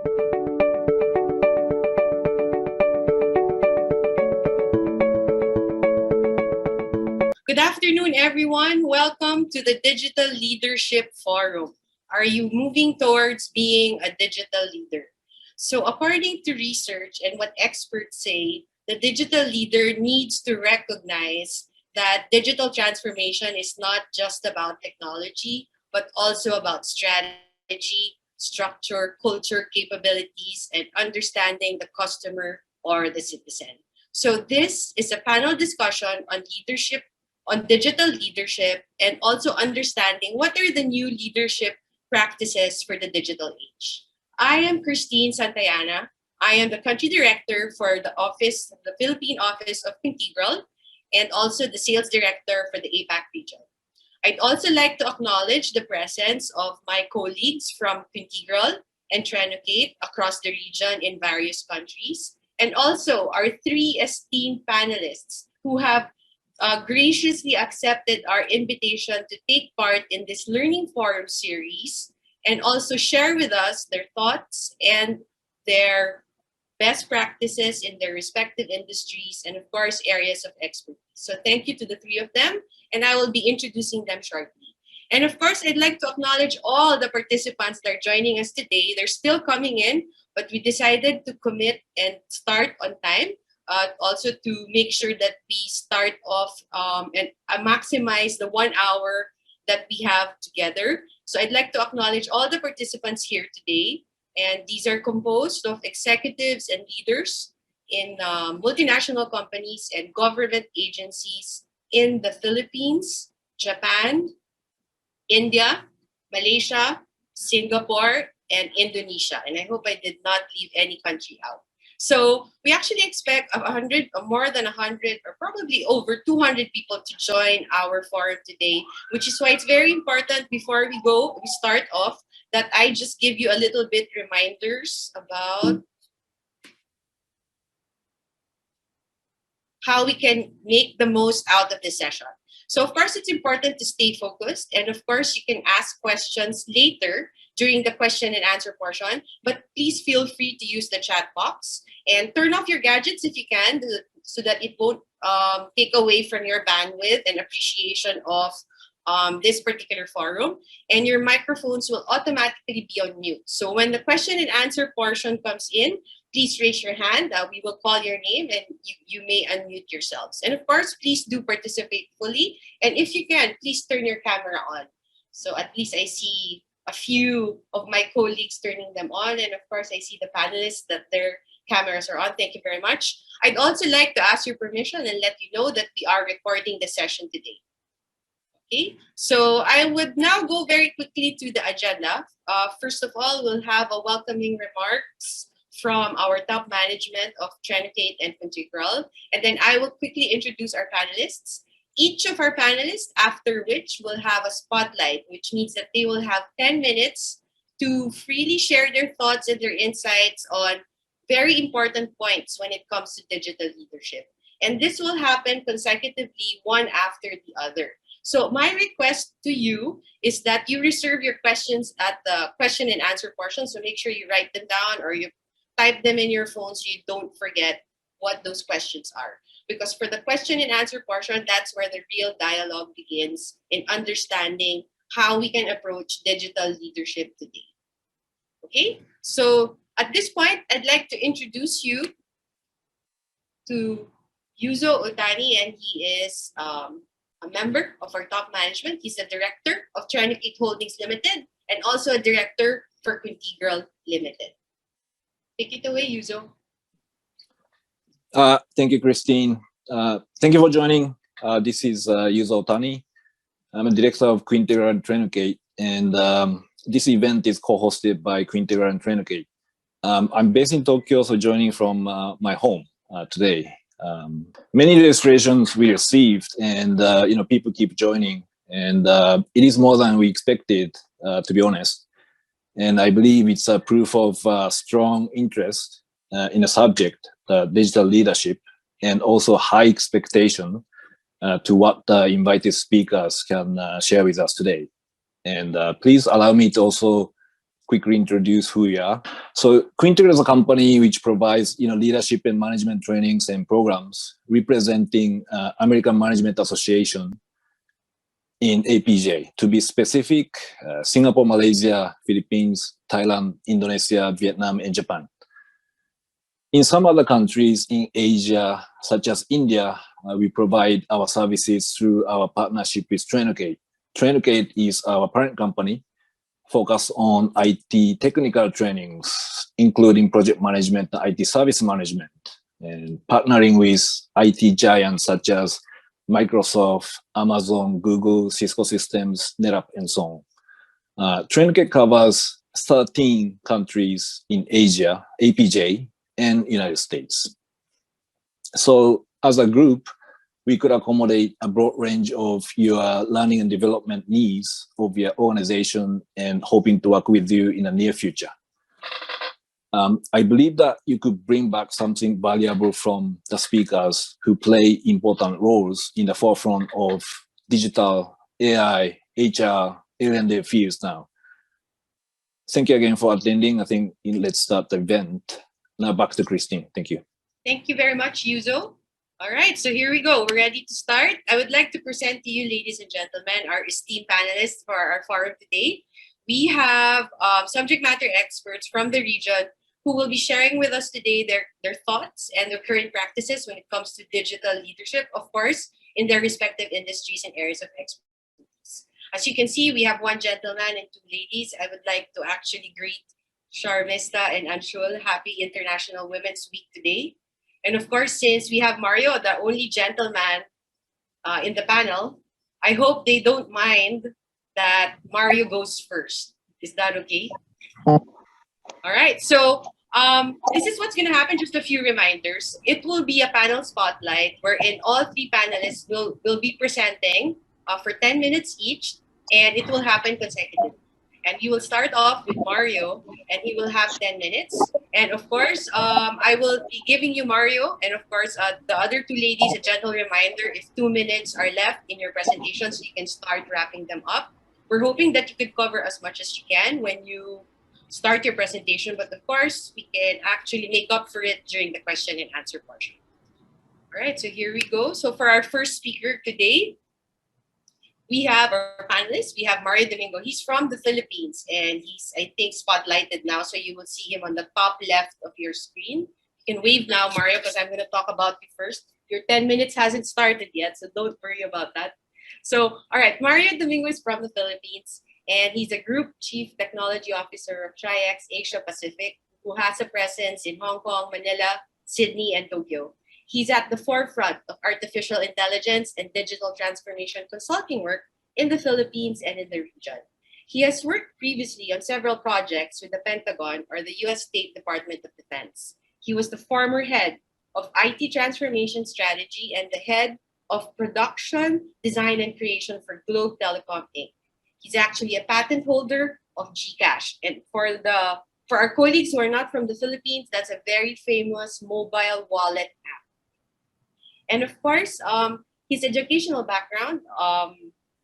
Good afternoon, everyone. Welcome to the Digital Leadership Forum. Are you moving towards being a digital leader? So according to research and what experts say, the digital leader needs to recognize that digital transformation is not just about technology, but also about strategy, structure, culture, capabilities, and understanding the customer or the citizen. So this is a panel discussion on leadership, on digital leadership, and also understanding what are the new leadership practices for the digital age. I am Christine Santayana. I am the country director for the Philippine office of Quintegral, and also the sales director for the APAC region. I'd also like to acknowledge the presence of my colleagues from Quintegral and Trenocate across the region in various countries, and also our three esteemed panelists who have graciously accepted our invitation to take part in this Learning Forum series and also share with us their thoughts and their best practices in their respective industries and, of course, areas of expertise. So thank you to the three of them, and I will be introducing them shortly. And of course, I'd like to acknowledge all the participants that are joining us today. They're still coming in, but we decided to commit and start on time. Also to make sure that we start off and maximize the 1 hour that we have together. So I'd like to acknowledge all the participants here today. And these are composed of executives and leaders in multinational companies and government agencies in the Philippines, Japan, India, Malaysia, Singapore, and Indonesia. And I hope I did not leave any country out. So we actually expect more than 100 or probably over 200 people to join our forum today, which is why it's very important before we start off, that I just give you a little bit reminders about how we can make the most out of this session. So of course, it's important to stay focused. And of course, you can ask questions later during the question and answer portion, but please feel free to use the chat box and turn off your gadgets if you can, so that it won't take away from your bandwidth and appreciation of this particular forum. And your microphones will automatically be on mute. So when the question and answer portion comes in, please raise your hand. We will call your name and you may unmute yourselves. And of course, please do participate fully. And if you can, please turn your camera on. So at least I see a few of my colleagues turning them on. And of course, I see the panelists that their cameras are on. Thank you very much. I'd also like to ask your permission and let you know that we are recording the session today. Okay, so I would now go very quickly to the agenda. First of all, we'll have a welcoming remarks from our top management of Trenocate and Quintegral. And then I will quickly introduce our panelists. Each of our panelists, after which will have a spotlight, which means that they will have 10 minutes to freely share their thoughts and their insights on very important points when it comes to digital leadership. And this will happen consecutively, one after the other. So my request to you is that you reserve your questions at the question and answer portion. So make sure you write them down or you type them in your phone so you don't forget what those questions are. Because for the question and answer portion, that's where the real dialogue begins in understanding how we can approach digital leadership today. Okay, so at this point, I'd like to introduce you to Yuzo Otani, and he is a member of our top management. He's the director of Trenocate Holdings Limited and also a director for Quintegral Limited. Take it away, Yuzo. Thank you, Christine. Thank you for joining. This is Yuzo Otani. I'm a director of Quintegral and Trenocate, and this event is co-hosted by Quintegral and Trenocate. I'm based in Tokyo, so joining from my home today. Many registrations we received, and people keep joining, and it is more than we expected, to be honest. And I believe it's a proof of strong interest in the subject, digital leadership, and also high expectation to what the invited speakers can share with us today. And please allow me to also quickly introduce who we are. So Quintegral is a company which provides leadership and management trainings and programs representing American Management Association in APJ. To be specific, Singapore, Malaysia, Philippines, Thailand, Indonesia, Vietnam, and Japan. In some other countries in Asia, such as India, we provide our services through our partnership with Trainocate. Trainocate is our parent company focused on IT technical trainings, including project management and IT service management, and partnering with IT giants such as Microsoft, Amazon, Google, Cisco Systems, NetApp, and so on. Trainocate covers 13 countries in Asia, APJ, and United States. So as a group, we could accommodate a broad range of your learning and development needs of your organization and hoping to work with you in the near future. I believe that you could bring back something valuable from the speakers who play important roles in the forefront of digital, AI, HR, L&D fields now. Thank you again for attending. I think let's start the event. Now back to Christine. Thank you. Thank you very much, Yuzo. All right, so here we go. We're ready to start. I would like to present to you, ladies and gentlemen, our esteemed panelists for our forum today. We have subject matter experts from the region who will be sharing with us today their thoughts and their current practices when it comes to digital leadership, of course, in their respective industries and areas of expertise. As you can see, we have one gentleman and two ladies. I would like to actually greet Sharmista and Anshul. Happy International Women's Week today. And of course, since we have Mario, the only gentleman in the panel, I hope they don't mind that Mario goes first. Is that okay? All right. So this is what's going to happen. Just a few reminders. It will be a panel spotlight wherein all three panelists will be presenting for 10 minutes each, and it will happen consecutively. And you will start off with Mario, and he will have 10 minutes. And of course, I will be giving you Mario, and of course, the other two ladies, a gentle reminder, if 2 minutes are left in your presentation, so you can start wrapping them up. We're hoping that you could cover as much as you can when you start your presentation, but of course, we can actually make up for it during the question and answer portion. All right, so here we go. So for our first speaker today, we have our panelists. We have Mario Domingo. He's from the Philippines, and he's, I think, spotlighted now. So you will see him on the top left of your screen. You can wave now, Mario, because I'm going to talk about you first. Your 10 minutes hasn't started yet, so don't worry about that. So, all right, Mario Domingo is from the Philippines, and he's a Group Chief Technology Officer of TriX Asia Pacific, who has a presence in Hong Kong, Manila, Sydney, and Tokyo. He's at the forefront of artificial intelligence and digital transformation consulting work in the Philippines and in the region. He has worked previously on several projects with the Pentagon or the US State Department of Defense. He was the former head of IT transformation strategy and the head of production, design, and creation for Globe Telecom Inc. He's actually a patent holder of Gcash. And for our colleagues who are not from the Philippines, that's a very famous mobile wallet app. And of course, his educational background,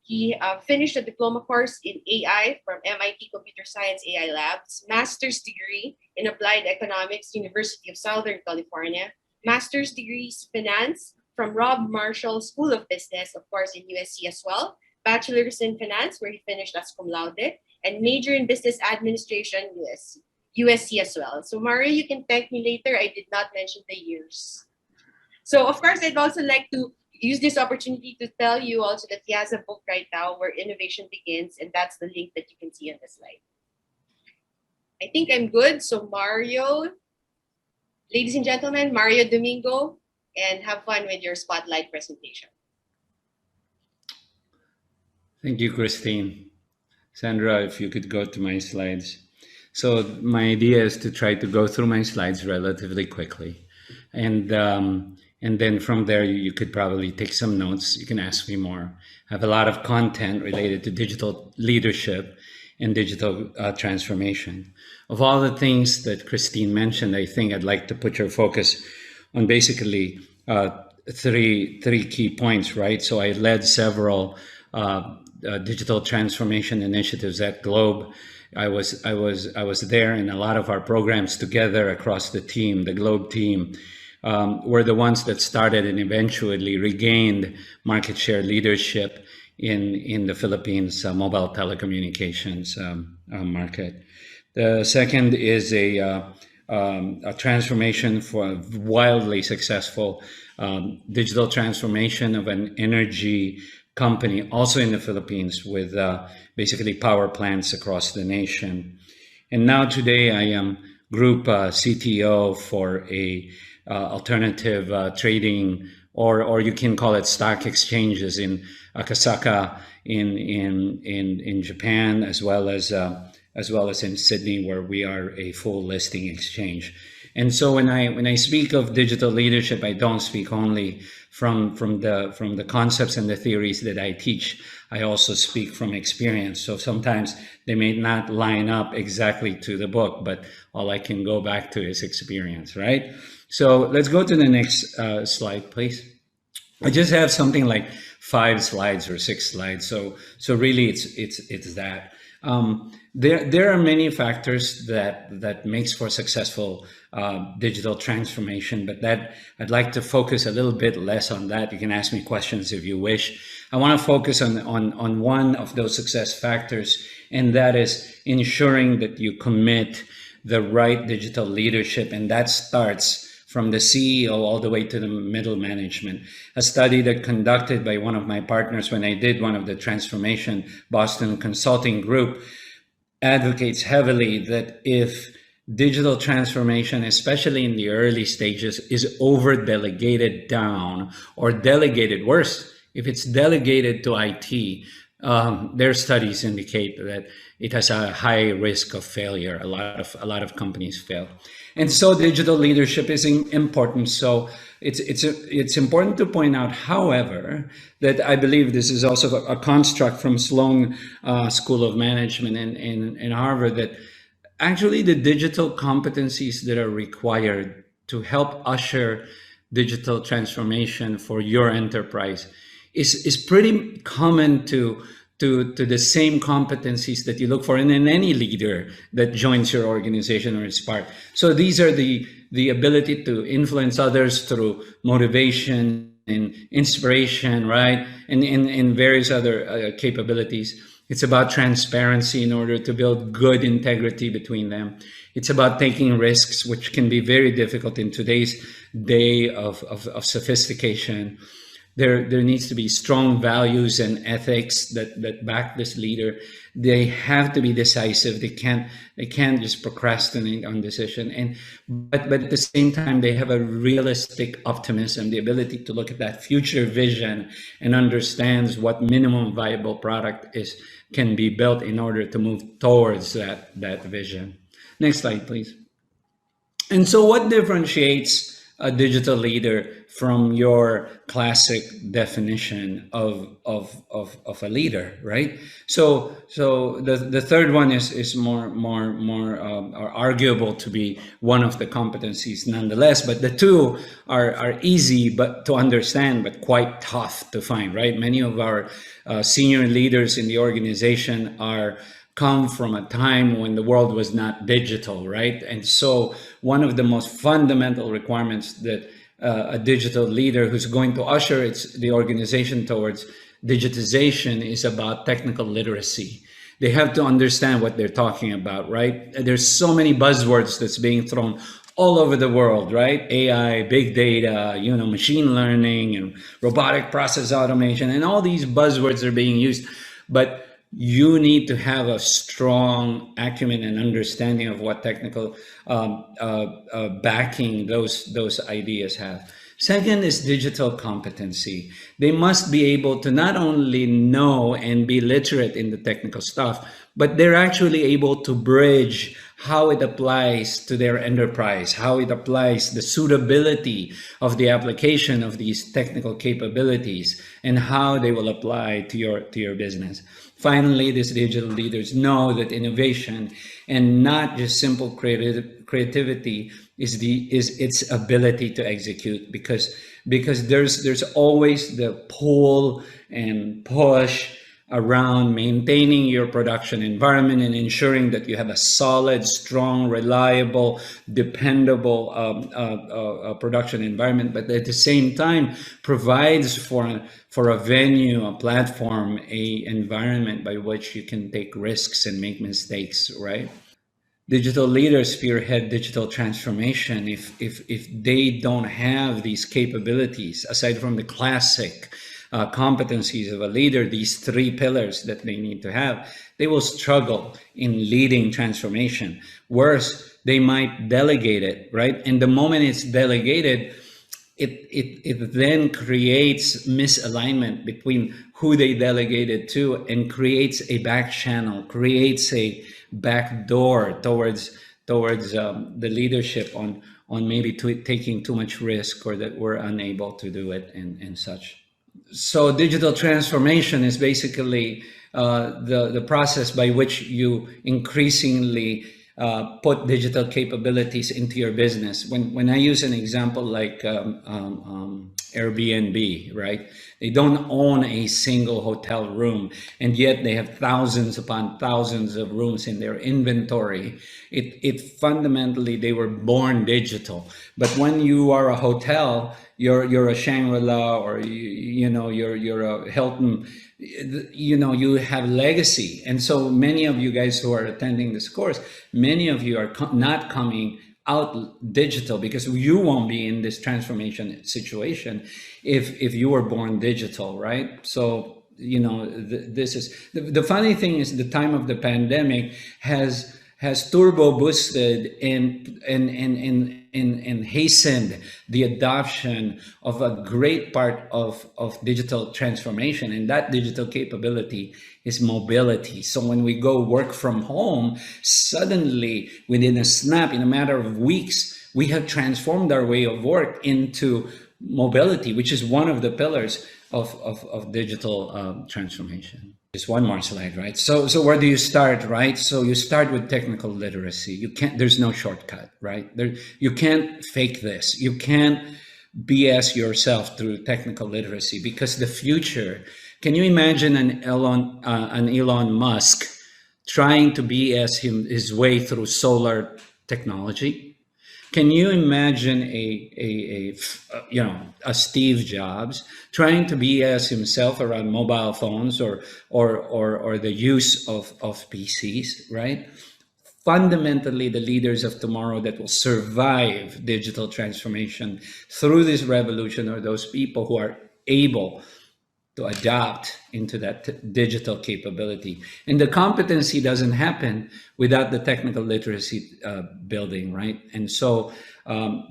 he finished a diploma course in AI from MIT Computer Science AI Labs, master's degree in Applied Economics, University of Southern California, master's degrees finance from Rob Marshall School of Business, of course, in USC as well, bachelor's in finance, where he finished as cum laude, and major in business administration, USC as well. So Mario, you can thank me later. I did not mention the years. So, of course, I'd also like to use this opportunity to tell you also that he has a book right now, Where Innovation Begins, and that's the link that you can see on the slide. I think I'm good. So, Mario, ladies and gentlemen, Mario Domingo, and have fun with your spotlight presentation. Thank you, Christine. Sandra, if you could go to my slides. So my idea is to try to go through my slides relatively quickly. And then from there, you could probably take some notes. You can ask me more. I have a lot of content related to digital leadership and digital transformation. Of all the things that Christine mentioned, I think I'd like to put your focus on basically three key points, right? So I led several digital transformation initiatives at Globe, I was there in a lot of our programs together across the team, the Globe team. Were the ones that started and eventually regained market share leadership in the Philippines mobile telecommunications market. The second is a transformation for a wildly successful digital transformation of an energy company, also in the Philippines, with basically power plants across the nation. And now today I am group CTO for a alternative trading, or you can call it stock exchanges in Akasaka in Japan, as well as in Sydney, where we are a full listing exchange. And so when I speak of digital leadership, I don't speak only from the concepts and the theories that I teach. I also speak from experience. So sometimes they may not line up exactly to the book, but all I can go back to is experience, right? So let's go to the next slide, please. I just have something like 5 slides or 6 slides. So really it's that. There are many factors that makes for successful digital transformation, but that I'd like to focus a little bit less on that. You can ask me questions if you wish. I want to focus on one of those success factors, and that is ensuring that you commit the right digital leadership, and that starts from the CEO all the way to the middle management. A study that conducted by one of my partners when I did one of the transformation Boston Consulting Group advocates heavily that if digital transformation, especially in the early stages, is over delegated down or delegated worse, if it's delegated to IT, their studies indicate that it has a high risk of failure. A lot of companies fail. And so digital leadership is important. So it's important to point out, however, that I believe this is also a construct from Sloan School of Management in Harvard, that actually the digital competencies that are required to help usher digital transformation for your enterprise is pretty common to the same competencies that you look for in any leader that joins your organization or is part. So these are the ability to influence others through motivation and inspiration, right? And various other capabilities. It's about transparency in order to build good integrity between them. It's about taking risks, which can be very difficult in today's day of sophistication. There needs to be strong values and ethics that back this leader. They have to be decisive. They can't just procrastinate on decision. But at the same time, they have a realistic optimism, the ability to look at that future vision and understands what minimum viable product can be built in order to move towards that vision. Next slide, please. And so what differentiates a digital leader from your classic definition of a leader, right? So the third one is more arguable to be one of the competencies nonetheless, but the two are easy but to understand, but quite tough to find, right? Many of our senior leaders in the organization come from a time when the world was not digital, right? And so one of the most fundamental requirements that a digital leader who's going to usher the organization towards digitization is about technical literacy. They have to understand what they're talking about, right? There's so many buzzwords that's being thrown all over the world, right? AI, big data, machine learning, and robotic process automation, and all these buzzwords are being used. But you need to have a strong acumen and understanding of what technical backing those ideas have. Second is digital competency. They must be able to not only know and be literate in the technical stuff, but they're actually able to bridge how it applies to their enterprise, how it applies the suitability of the application of these technical capabilities, and how they will apply to your business. Finally, these digital leaders know that innovation and not just simple creativity is its ability to execute, because there's always the pull and push around maintaining your production environment and ensuring that you have a solid, strong, reliable, dependable production environment, but at the same time provides for a venue, a platform, a environment by which you can take risks and make mistakes, right? Digital leaders spearhead digital transformation. If they don't have these capabilities, aside from the classic competencies of a leader, these three pillars that they need to have, they will struggle in leading transformation. Worse, they might delegate it, right? And the moment it's delegated, it then creates misalignment between who they delegated to, and creates a back channel, creates a back door towards the leadership on maybe taking too much risk, or that we're unable to do it, and such. So digital transformation is basically the process by which you increasingly put digital capabilities into your business. When I use an example like Airbnb, right? They don't own a single hotel room, and yet they have thousands upon thousands of rooms in their inventory. It fundamentally, they were born digital. But when you are a hotel, you're a Shangri-La, or you're a Hilton, you have legacy. And so many of you guys who are attending this course, many of you are not coming out digital, because you won't be in this transformation situation if you were born digital, right? So this is the funny thing is, the time of the pandemic has turbo boosted and hastened the adoption of a great part of digital transformation. And that digital capability is mobility. So when we go work from home, suddenly within a snap, in a matter of weeks, we have transformed our way of work into mobility, which is one of the pillars of digital transformation. Just one more slide, right? So where do you start, right? So you start with technical literacy. You can't, there's no shortcut, right? You can't fake this. You can't BS yourself through technical literacy, because the future, can you imagine an Elon Musk trying to BS his way through solar technology? Can you imagine a Steve Jobs trying to be as himself around mobile phones or the use of PCs, right? Fundamentally, the leaders of tomorrow that will survive digital transformation through this revolution are those people who are able to adapt into that digital capability. And the competency doesn't happen without the technical literacy building, right? And so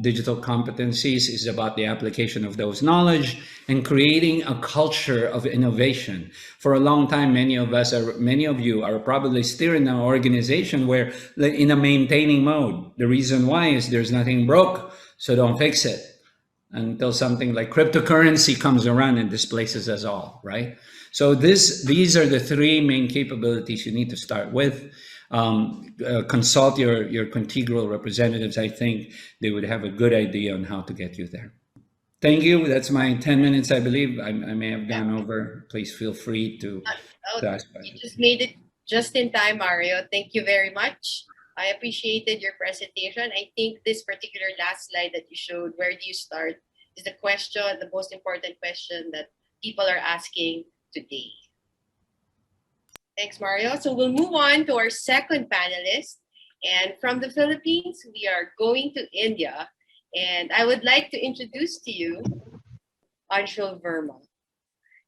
digital competencies is about the application of those knowledge and creating a culture of innovation. For a long time, many of you are probably still in an organization where in a maintaining mode. The reason why is there's nothing broke, so don't fix it, until something like cryptocurrency comes around and displaces us all, right? So these are the three main capabilities you need to start with. Consult your Quintegral representatives. I think they would have a good idea on how to get you there. Thank you. That's my 10 minutes, I believe. I may have gone over. Please feel free to ask questions. You just made it just in time, Mario. Thank you very much. I appreciated your presentation. I think this particular last slide that you showed, where do you start, is the question, the most important question that people are asking today. Thanks, Mario. So we'll move on to our second panelist. And from the Philippines, we are going to India. And I would like to introduce to you Anshul Verma.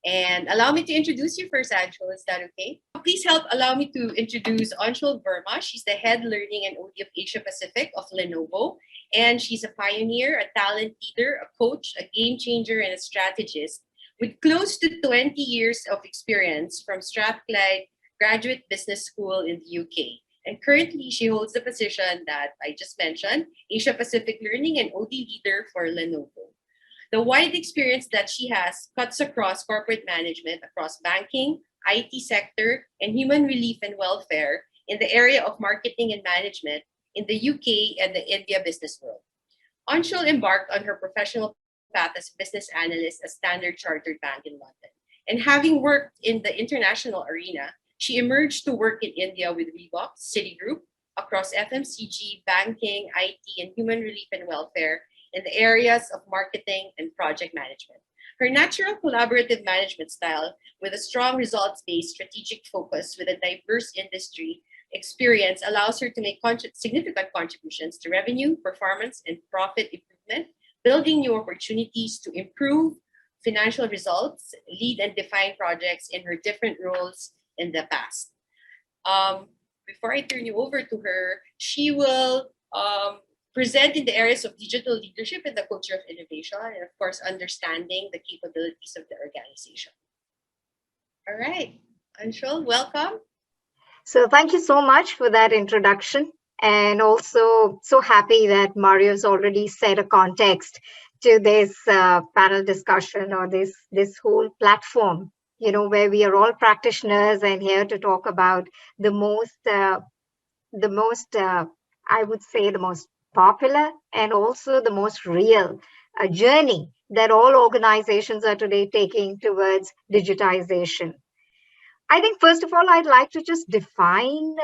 And allow me to introduce you first, Anshul. Is that okay? Please allow me to introduce Anshul Verma. She's the head learning and OD of Asia Pacific of Lenovo. And she's a pioneer, a talent leader, a coach, a game changer, and a strategist with close to 20 years of experience from Strathclyde Graduate Business School in the UK. And currently, she holds the position that I just mentioned, Asia Pacific Learning and OD Leader for Lenovo. The wide experience that she has cuts across corporate management, across banking, IT sector, and human relief and welfare in the area of marketing and management in the UK and the India business world. Anshul embarked on her professional path as a business analyst at Standard Chartered Bank in London And having worked in the international arena, she emerged to work in India with Reebok, Citigroup, across FMCG, banking, IT, and human relief and welfare in the areas of marketing and project management. Her natural collaborative management style, with a strong results based strategic focus with a diverse industry experience, allows her to make significant contributions to revenue, performance, and profit improvement, building new opportunities to improve financial results, lead and define projects in her different roles in the past. Before I turn you over to her, she will present in the areas of digital leadership and the culture of innovation, and of course, understanding the capabilities of the organization. All right, Anshul, welcome. So thank you so much for that introduction. And also so happy that Mario's already set a context to this panel discussion or this whole platform, where we are all practitioners and here to talk about the most, I would say, the most popular and also the most real journey that all organizations are today taking towards digitization. I think, first of all, I'd like to just define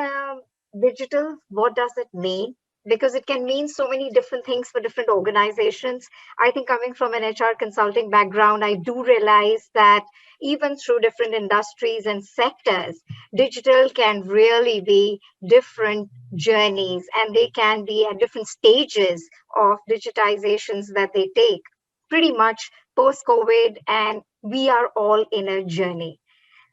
digital. What does it mean? Because it can mean so many different things for different organizations. I think coming from an HR consulting background, I do realize that even through different industries and sectors, digital can really be different journeys, and they can be at different stages of digitizations that they take pretty much post-COVID, and we are all in a journey.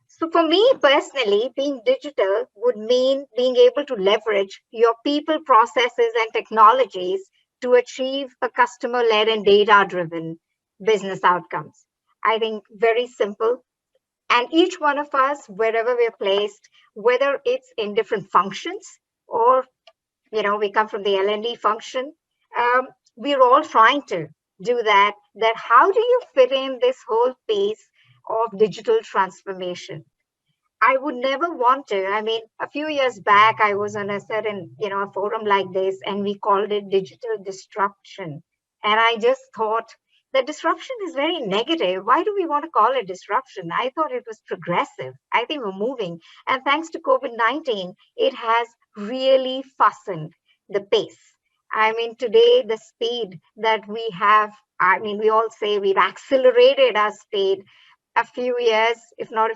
So for me personally, being digital would mean being able to leverage your people, processes, and technologies to achieve a customer-led and data-driven business outcomes. I think very simple. And each one of us, wherever we're placed, whether it's in different functions or, we come from the L&D function, we're all trying to do that. That how do you fit in this whole piece of digital transformation? I would never want to. I mean, a few years back, I was on a certain, a forum like this, and we called it digital disruption. And I just thought that disruption is very negative. Why do we want to call it disruption? I thought it was progressive. I think we're moving. And thanks to COVID-19, it has really fastened the pace. I mean, today, the speed that we have, we all say we've accelerated our speed a few years, if not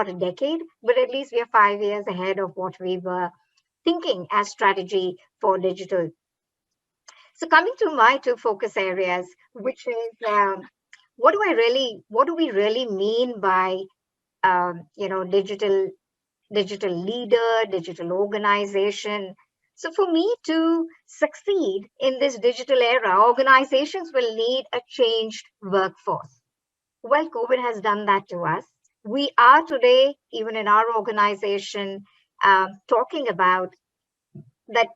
a decade, but at least we are 5 years ahead of what we were thinking as strategy for digital. So coming to my two focus areas, which is what do we really mean by digital leader, digital organization? So for me to succeed in this digital era, organizations will need a changed workforce. Well, COVID has done that to us. We are today, even in our organization, talking about that,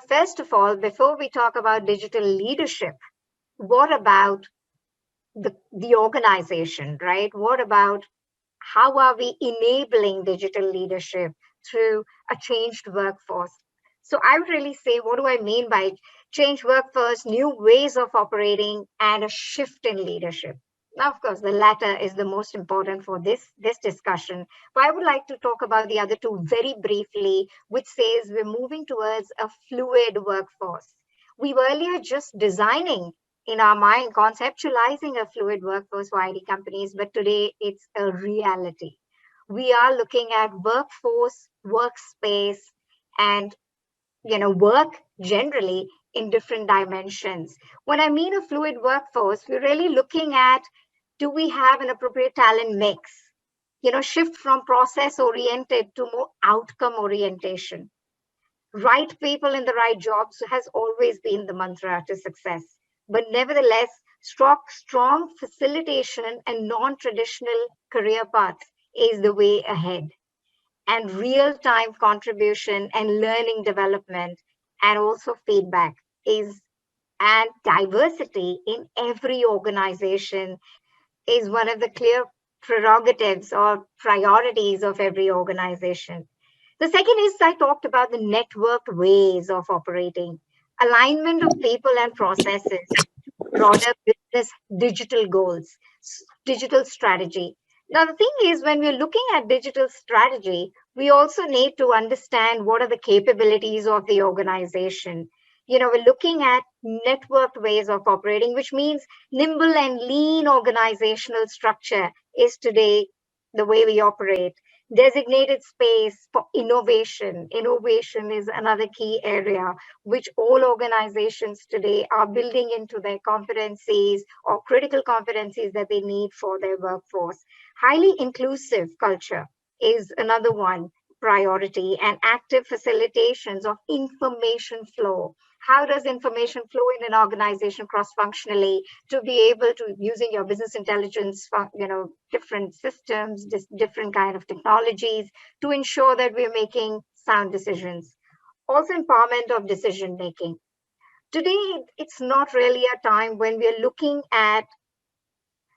first of all, before we talk about digital leadership, what about the organization, right? What about how are we enabling digital leadership through a changed workforce? So I would really say, what do I mean by changed workforce, new ways of operating, and a shift in leadership? Now, of course, the latter is the most important for this discussion. But I would like to talk about the other two very briefly, which says we're moving towards a fluid workforce. We were earlier just designing in our mind, conceptualizing a fluid workforce for IT companies, but today it's a reality. We are looking at workforce, workspace, and work generally in different dimensions. When I mean a fluid workforce, we're really looking at, do we have an appropriate talent mix? Shift from process oriented to more outcome orientation. Right people in the right jobs has always been the mantra to success. But nevertheless, strong facilitation and non-traditional career paths is the way ahead. And real-time contribution and learning development and also feedback and diversity in every organization is one of the clear prerogatives or priorities of every organization. The second is I talked about the networked ways of operating, alignment of people and processes, broader business digital goals, digital strategy. Now, the thing is, when we're looking at digital strategy, we also need to understand what are the capabilities of the organization. We're looking at networked ways of operating, which means nimble and lean organizational structure is today the way we operate. Designated space for innovation. Innovation is another key area which all organizations today are building into their competencies or critical competencies that they need for their workforce. Highly inclusive culture is another one priority, and active facilitations of information flow. How does information flow in an organization cross-functionally to be able to using your business intelligence, different systems, different kind of technologies to ensure that we're making sound decisions. Also, empowerment of decision making. Today, it's not really a time when we're looking at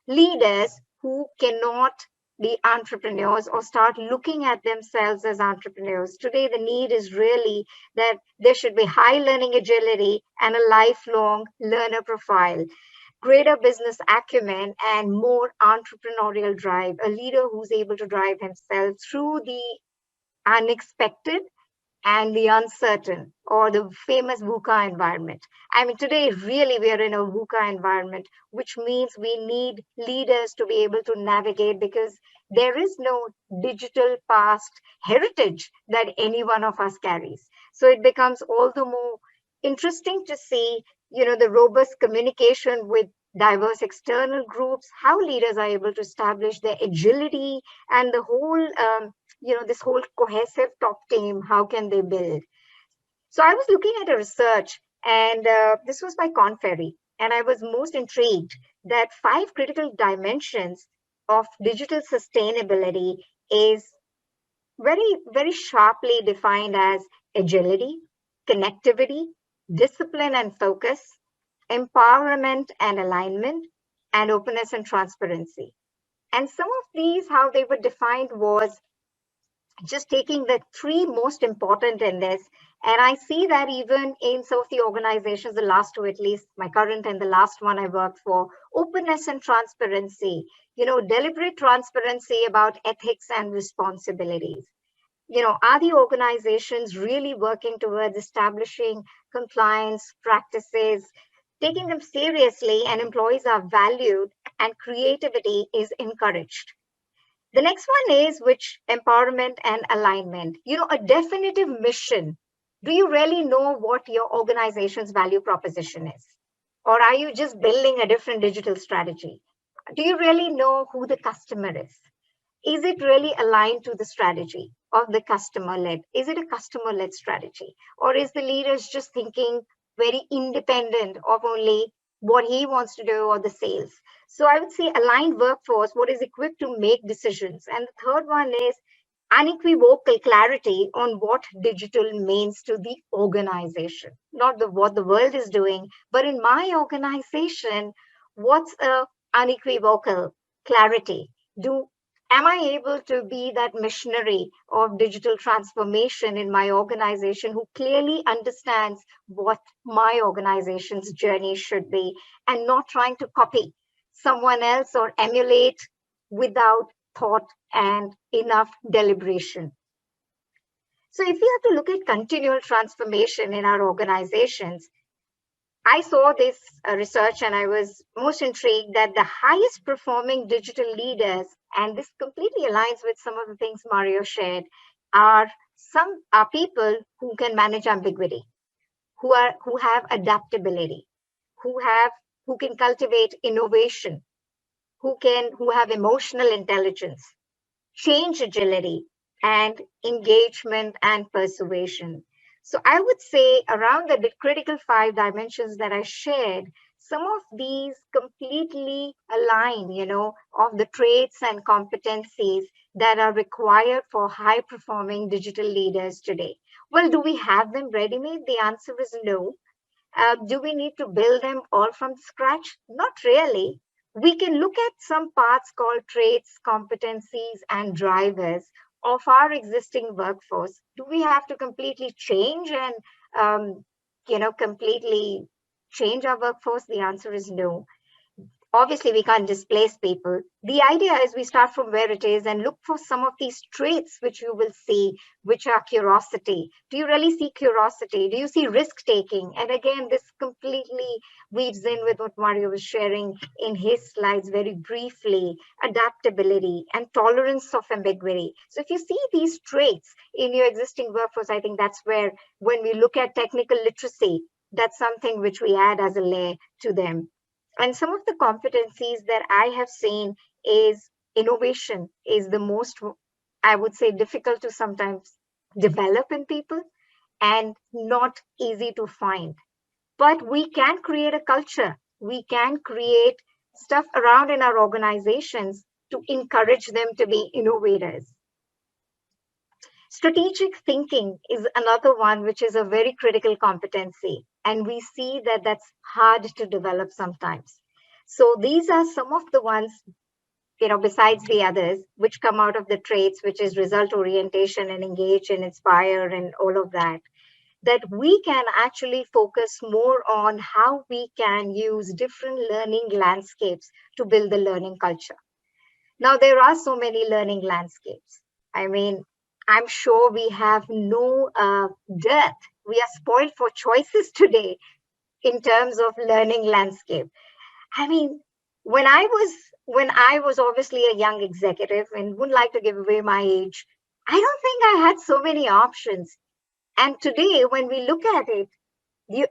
leaders who cannot be entrepreneurs or start looking at themselves as entrepreneurs. Today, the need is really that there should be high learning agility and a lifelong learner profile, greater business acumen, and more entrepreneurial drive. A leader who's able to drive himself through the unexpected and the uncertain, or the famous VUCA environment. I mean, today, really, we are in a VUCA environment, which means we need leaders to be able to navigate because there is no digital past heritage that any one of us carries. So it becomes all the more interesting to see, the robust communication with diverse external groups, how leaders are able to establish their agility and the whole this whole cohesive top team, how can they build? So I was looking at a research, and this was by Conferry, and I was most intrigued that 5 critical dimensions of digital sustainability is very, very sharply defined as agility, connectivity, discipline and focus, empowerment and alignment, and openness and transparency. And some of these, how they were defined was just taking the 3 most important in this. And I see that even in some of the organizations, the last 2 at least, my current and the last one I worked for, openness and transparency, deliberate transparency about ethics and responsibilities. Are the organizations really working towards establishing compliance practices, taking them seriously, and employees are valued and creativity is encouraged? The next one is which empowerment and alignment. A definitive mission. Do you really know what your organization's value proposition is? Or are you just building a different digital strategy? Do you really know who the customer is? Is it really aligned to the strategy of the customer led? Is it a customer led strategy? Or is the leaders just thinking very independent of only what he wants to do or the sales? So I would say aligned workforce, what is equipped to make decisions. And the third one is unequivocal clarity on what digital means to the organization, not what the world is doing, but in my organization, what's a unequivocal clarity? Do Am I able to be that missionary of digital transformation in my organization who clearly understands what my organization's journey should be and not trying to copy someone else or emulate without thought and enough deliberation? So if we have to look at continual transformation in our organizations, I saw this research and I was most intrigued that the highest performing digital leaders, and this completely aligns with some of the things Mario shared, are people who can manage ambiguity, who have adaptability, who have who can cultivate innovation, who have emotional intelligence, change agility, and engagement and persuasion. So I would say around the critical 5 dimensions that I shared, some of these completely align, of the traits and competencies that are required for high performing digital leaders today. Well, do we have them ready made? The answer is no. Do we need to build them all from scratch? Not really. We can look at some parts called traits, competencies, and drivers of our existing workforce. Do we have to completely change and, completely change our workforce? The answer is no. Obviously, we can't displace people. The idea is we start from where it is and look for some of these traits which you will see, which are curiosity. Do you really see curiosity? Do you see risk taking? And again, this completely weaves in with what Mario was sharing in his slides very briefly: adaptability and tolerance of ambiguity. So if you see these traits in your existing workforce, I think that's where, when we look at technical literacy, that's something which we add as a layer to them. And some of the competencies that I have seen is innovation is the most, I would say, difficult to sometimes develop in people and not easy to find. But we can create a culture, we can create stuff around in our organizations to encourage them to be innovators. Strategic thinking is another one, which is a very critical competency. And we see that that's hard to develop sometimes. So these are some of the ones, besides the others, which come out of the traits, which is result orientation and engage and inspire and all of that, that we can actually focus more on how we can use different learning landscapes to build the learning culture. Now, there are so many learning landscapes. I mean, I'm sure we have no dearth. We are spoiled for choices today in terms of learning landscape. I mean, when I was obviously a young executive and wouldn't like to give away my age, I don't think I had so many options. And today, when we look at it,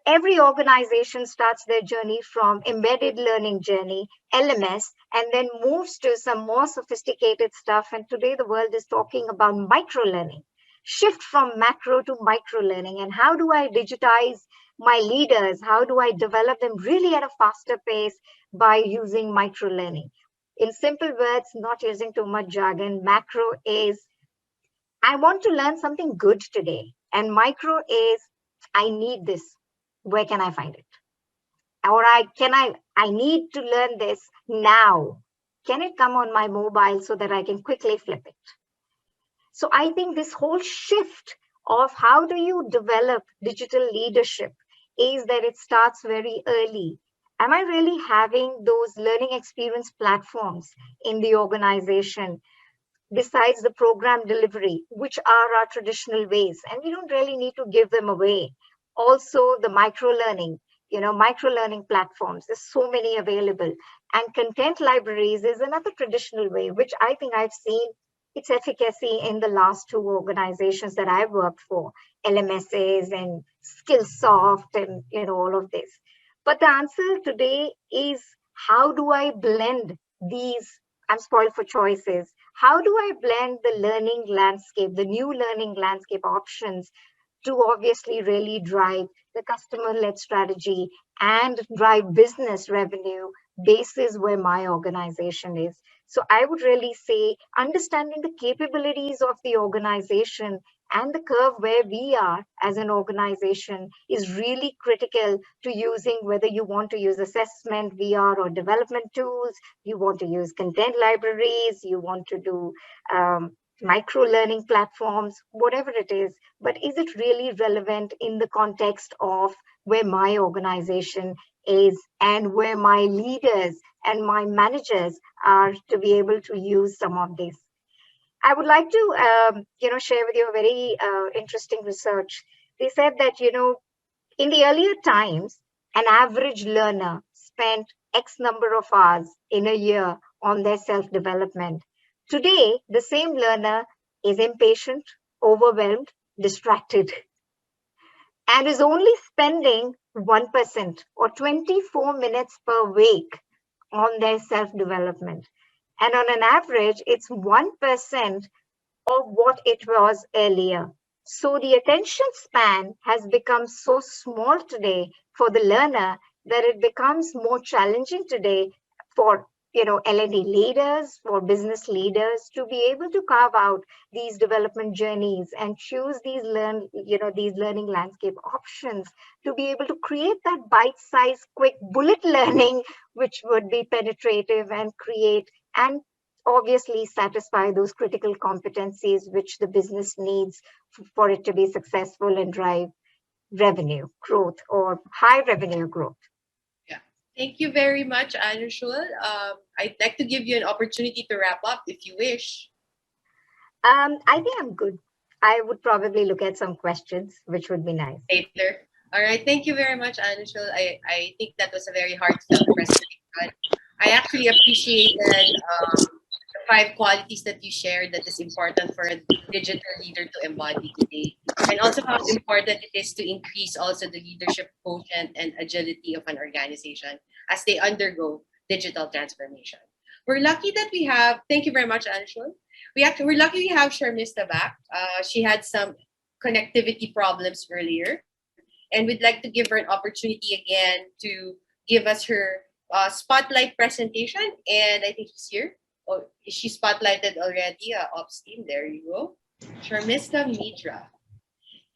every organization starts their journey from embedded learning journey, LMS, and then moves to some more sophisticated stuff. And today the world is talking about micro learning, shift from macro to micro learning. And how do I digitize my leaders? How do I develop them really at a faster pace by using micro learning? In simple words, not using too much jargon, macro is I want to learn something good today. And micro is I need this. Where can I find it? Or I need to learn this now. Can it come on my mobile so that I can quickly flip it? So I think this whole shift of how do you develop digital leadership is that it starts very early. Am I really having those learning experience platforms in the organization besides the program delivery, which are our traditional ways? And we don't really need to give them away. Also, the micro learning platforms, there's so many available. And content libraries is another traditional way, which I think I've seen its efficacy in the last two organizations that I've worked for, LMSs and Skillsoft and all of this. But the answer today is, how do I blend these? I'm spoiled for choices. How do I blend the learning landscape, the new learning landscape options, to obviously really drive the customer-led strategy and drive business revenue basis where my organization is? So I would really say understanding the capabilities of the organization and the curve where we are as an organization is really critical to using, whether you want to use assessment, VR, or development tools, you want to use content libraries, you want to do micro learning platforms, whatever it is. But is it really relevant in the context of where my organization is and where my leaders and my managers are to be able to use some of this? I would like to, share with you a very interesting research. They said that, in the earlier times, an average learner spent X number of hours in a year on their self-development. Today, the same learner is impatient, overwhelmed, distracted, and is only spending 1% or 24 minutes per week on their self-development. And on an average, it's 1% of what it was earlier. So the attention span has become so small today for the learner that it becomes more challenging today for L&D leaders, for business leaders to be able to carve out these development journeys and choose these learning landscape options to be able to create that bite-sized, quick bullet learning, which would be penetrative and create and obviously satisfy those critical competencies which the business needs for it to be successful and drive revenue growth or high revenue growth. Yeah. Thank you very much, Anushul. I'd like to give you an opportunity to wrap up if you wish. I think I'm good. I would probably look at some questions, which would be nice. Later. All right. Thank you very much, Anushul. I think that was a very heartfelt presentation. I actually appreciated the 5 qualities that you shared that is important for a digital leader to embody today, and also how important it is to increase also the leadership quotient and agility of an organization as they undergo digital transformation. We're lucky that we have. Thank you very much, Anshul. We're lucky we have Sharmista back. She had some connectivity problems earlier, and we'd like to give her an opportunity again to give us her spotlight presentation. And I think she's here. Oh, is she spotlighted already? Ops team, there you go. Sharmista Mitra.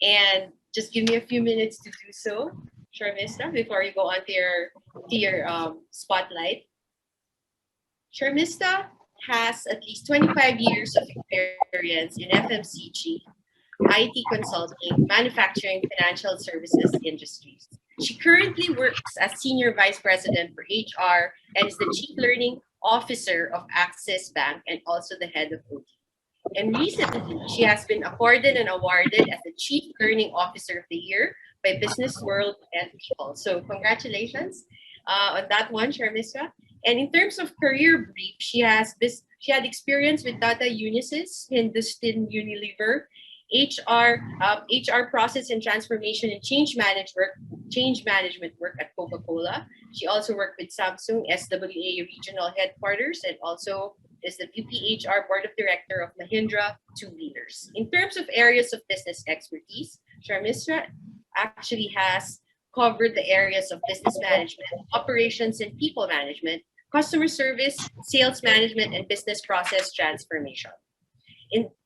And just give me a few minutes to do so, Sharmista, before you go on to your spotlight. Sharmista has at least 25 years of experience in FMCG, IT consulting, manufacturing, financial services industries. She currently works as Senior Vice President for HR and is the Chief Learning Officer of Axis Bank and also the head of OT. And recently, she has been accorded and awarded as the Chief Learning Officer of the Year by Business World and People. So congratulations on that one, Sharmista. And in terms of career brief, she had experience with Tata Unisys, Hindustan Unilever, HR process and transformation and change management work at Coca-Cola. She also worked with Samsung SWA regional headquarters and also is the VP HR Board of Director of Mahindra Two-Wheelers. In terms of areas of business expertise, Sharmista actually has covered the areas of business management, operations and people management, customer service, sales management, and business process transformation.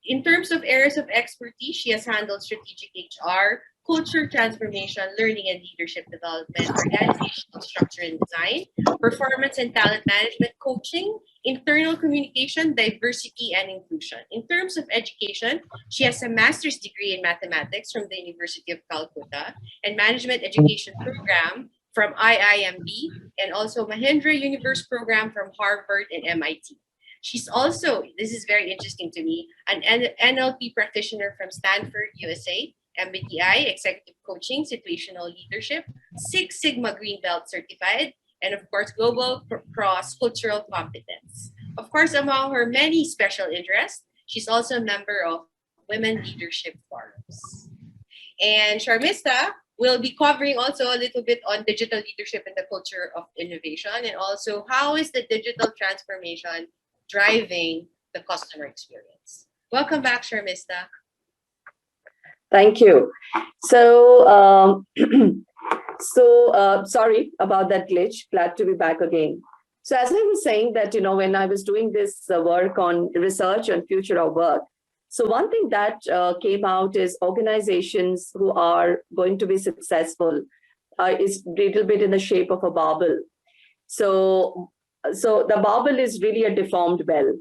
In terms of areas of expertise, she has handled strategic HR, culture transformation, learning and leadership development, organizational structure and design, performance and talent management coaching, internal communication, diversity and inclusion. In terms of education, she has a master's degree in mathematics from the University of Calcutta and management education program from IIMB and also Mahindra Universe program from Harvard and MIT. She's also, this is very interesting to me, an NLP practitioner from Stanford, USA, MBTI, Executive Coaching, Situational Leadership, Six Sigma Green Belt certified, and of course, Global Cross-Cultural Competence. Of course, among her many special interests, she's also a member of Women Leadership Forums. And Sharmista will be covering also a little bit on digital leadership and the culture of innovation, and also how is the digital transformation driving the customer experience. Welcome back, Sharmista. Thank you. So, sorry about that glitch. Glad to be back again. So as I was saying that, when I was doing this work on research on future of work, so one thing that came out is organizations who are going to be successful is a little bit in the shape of a barbell. So the barbell is really a deformed bell.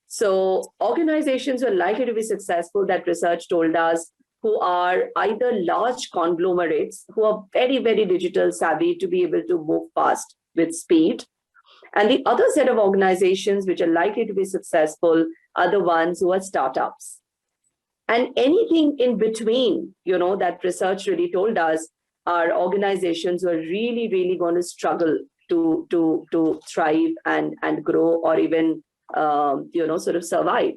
So organizations are likely to be successful, that research told us, who are either large conglomerates who are very, very digital savvy to be able to move fast with speed. And the other set of organizations which are likely to be successful are the ones who are startups. And anything in between, that research really told us are organizations who are really, really going to struggle to thrive and grow or even, sort of survive.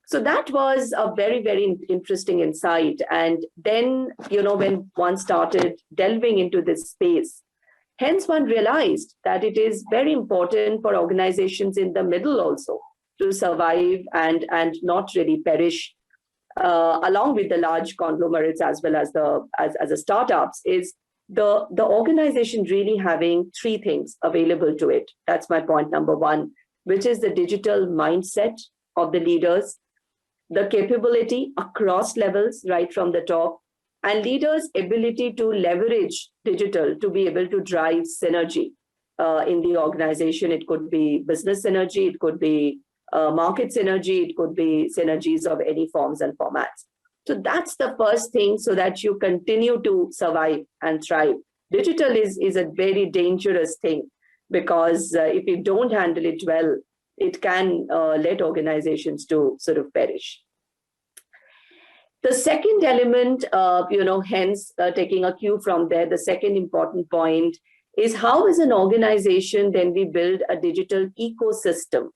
So that was a very, very interesting insight. And then, when one started delving into this space, hence one realized that it is very important for organizations in the middle also to survive and not really perish along with the large conglomerates as well as the startups, is the organization really having three things available to it. That's my point number one, which is the digital mindset of the leaders, the capability across levels right from the top, and leaders' ability to leverage digital to be able to drive synergy in the organization. It could be business synergy, it could be market synergy, it could be synergies of any forms and formats. So that's the first thing, so that you continue to survive and thrive. Digital is a very dangerous thing. because if you don't handle it well, it can let organizations to sort of perish. The second element, hence taking a cue from there, the second important point is how as an organization then we build a digital ecosystem.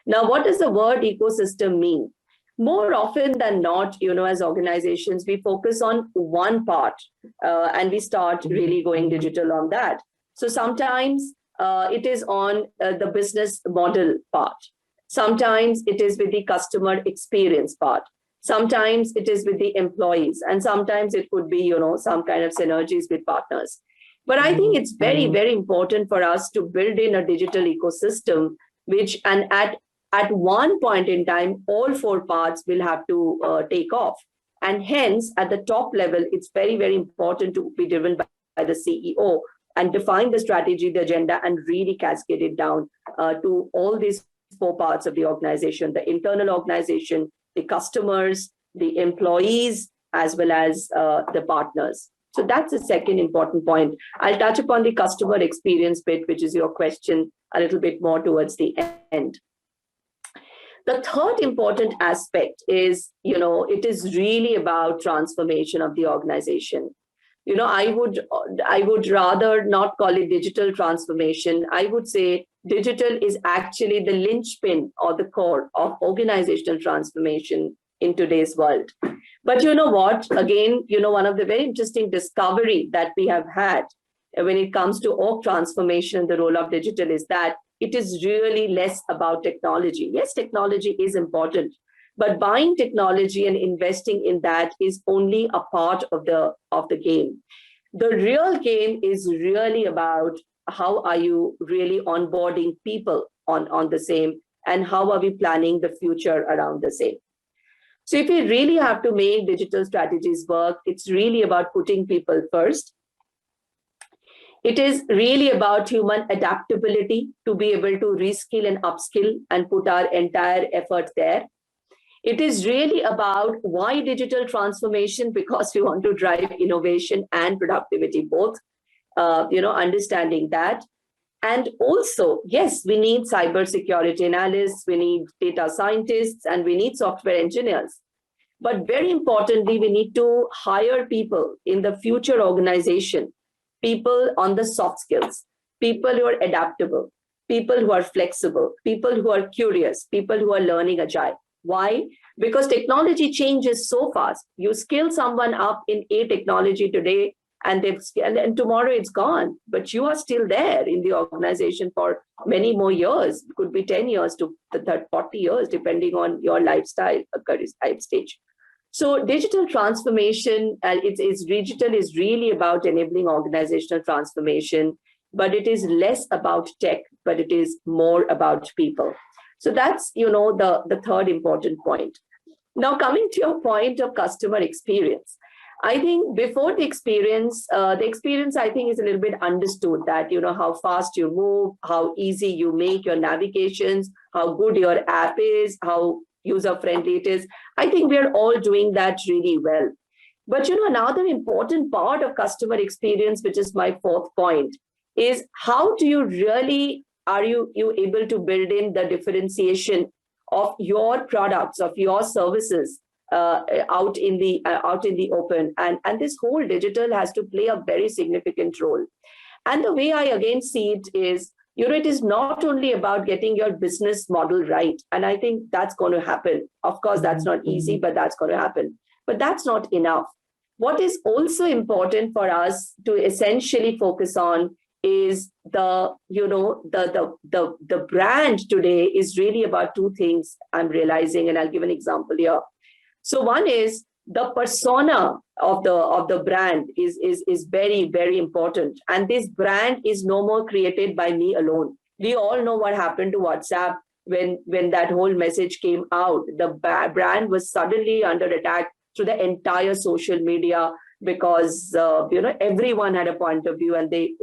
Now, what does the word ecosystem mean? More often than not, as organizations, we focus on one part and we start really going digital on that. So sometimes it is on the business model part. Sometimes it is with the customer experience part. Sometimes it is with the employees, and sometimes it could be, some kind of synergies with partners. But I think it's very, very important for us to build in a digital ecosystem, and at one point in time, all four parts will have to take off. And hence, at the top level, it's very, very important to be driven by the CEO and define the strategy, the agenda, and really cascade it down to all these four parts of the organization: the internal organization, the customers, the employees, as well as the partners. So that's the second important point. I'll touch upon the customer experience bit, which is your question, a little bit more towards the end. The third important aspect is, it is really about transformation of the organization. I would rather not call it digital transformation. I would say digital is actually the linchpin or the core of organizational transformation in today's world. But you know what? Again, one of the very interesting discovery that we have had when it comes to org transformation, the role of digital is that it is really less about technology. Yes, technology is important, but buying technology and investing in that is only a part of the game. The real game is really about how are you really onboarding people on the same, and how are we planning the future around the same. So if we really have to make digital strategies work, it's really about putting people first. It is really about human adaptability to be able to reskill and upskill and put our entire effort there. It is really about why digital transformation, because we want to drive innovation and productivity both, understanding that. And also, yes, we need cybersecurity analysts, we need data scientists, and we need software engineers. But very importantly, we need to hire people in the future organization, people on the soft skills, people who are adaptable, people who are flexible, people who are curious, people who are learning agile. Why? Because technology changes so fast. You skill someone up in a technology today, and tomorrow it's gone, but you are still there in the organization for many more years. It could be 10 years to 40 years, depending on your lifestyle, career life stage. So digital transformation, digital is really about enabling organizational transformation, but it is less about tech, but it is more about people. So that's, the third important point. Now, coming to your point of customer experience, I think before the experience, I think is a little bit understood that, how fast you move, how easy you make your navigations, how good your app is, how user-friendly it is. I think we're all doing that really well. But, another important part of customer experience, which is my fourth point, is how do you really, are you able to build in the differentiation of your products, of your services out in the open, and this whole digital has to play a very significant role. And the way I again see it is, it is not only about getting your business model right, and I think that's going to happen. Of course, that's not easy, but that's going to happen. But that's not enough. What is also important for us to essentially focus on is the brand today is really about two things I'm realizing, and I'll give an example here. So one is the persona of the brand is very, very important. And this brand is no more created by me alone. We all know what happened to WhatsApp when that whole message came out. The brand was suddenly under attack through the entire social media because everyone had a point of view and they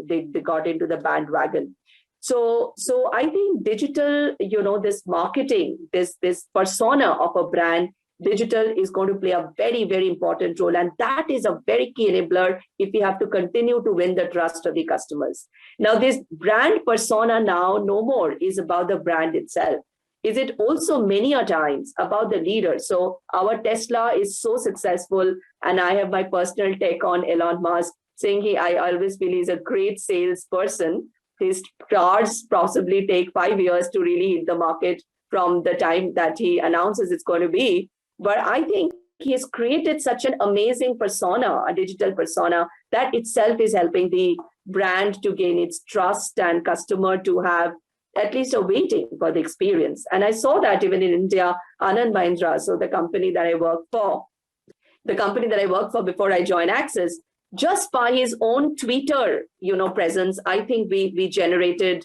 got into the bandwagon. So I think digital, this marketing, this persona of a brand digital is going to play a very, very important role. And that is a very key enabler if we have to continue to win the trust of the customers. Now, this brand persona now no more is about the brand itself. Is it also many a times about the leader? So our Tesla is so successful, and I have my personal take on Elon Musk saying I always feel he's a great salesperson. His cars possibly take 5 years to really hit the market from the time that he announces it's going to be. But I think he has created such an amazing persona, a digital persona, that itself is helping the brand to gain its trust and customer to have at least a waiting for the experience. And I saw that even in India, Anand Mahindra, so the company that I work for, before I joined Axis, just by his own Twitter, presence, I think we generated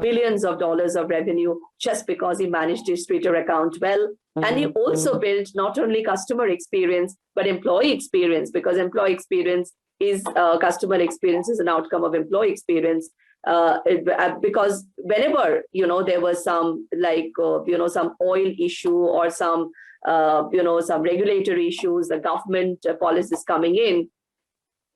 billions of dollars of revenue just because he managed his Twitter account well. And he also built not only customer experience, but employee experience, because employee experience is customer experience is an outcome of employee experience. Because whenever, there was some some oil issue or some regulatory issues, the government policies coming in,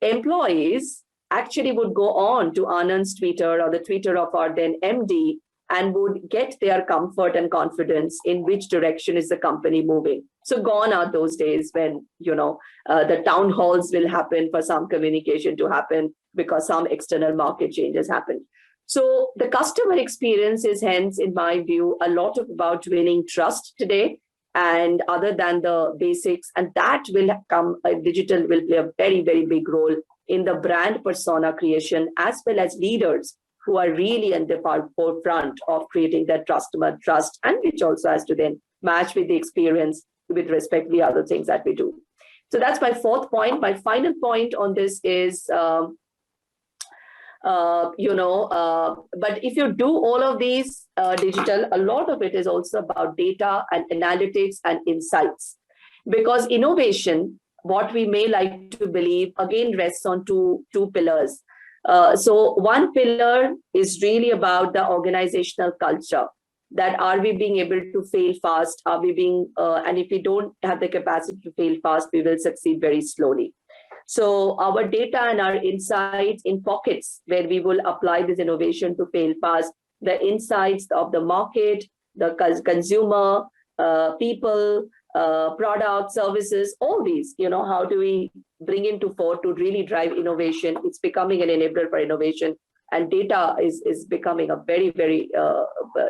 employees actually would go on to Anand's Twitter or the Twitter of our then MD and would get their comfort and confidence in which direction is the company moving. So gone are those days when, the town halls will happen for some communication to happen because some external market changes happen. So the customer experience is hence, in my view, a lot about winning trust today. And other than the basics, and that will come, digital will play a very, very big role in the brand persona creation, as well as leaders who are really in the forefront of creating that customer trust, and which also has to then match with the experience with respect to the other things that we do. So that's my fourth point. My final point on this is, but if you do all of these digital, a lot of it is also about data and analytics and insights, because innovation, what we may like to believe, again rests on two pillars. So one pillar is really about the organizational culture, that are we being able to fail fast? Are we being, and if we don't have the capacity to fail fast, we will succeed very slowly. So our data and our insights in pockets where we will apply this innovation to fail fast, the insights of the market, the consumer, people, products, services, all these, how do we bring into fore to really drive innovation? It's becoming an enabler for innovation, and data is becoming a very, very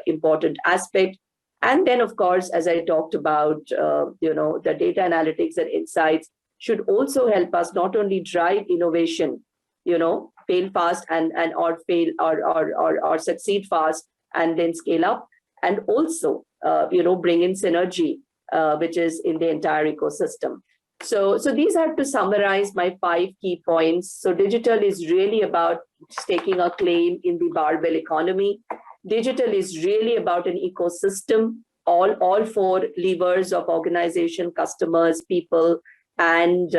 important aspect. And then, of course, as I talked about, the data analytics and insights should also help us not only drive innovation, fail fast and or fail or succeed fast and then scale up, and also, bring in synergy, which is in the entire ecosystem. So these are, to summarize, my 5 key points. So digital is really about staking a claim in the barbell economy. Digital is really about an ecosystem, all 4 levers of organization, customers, people, and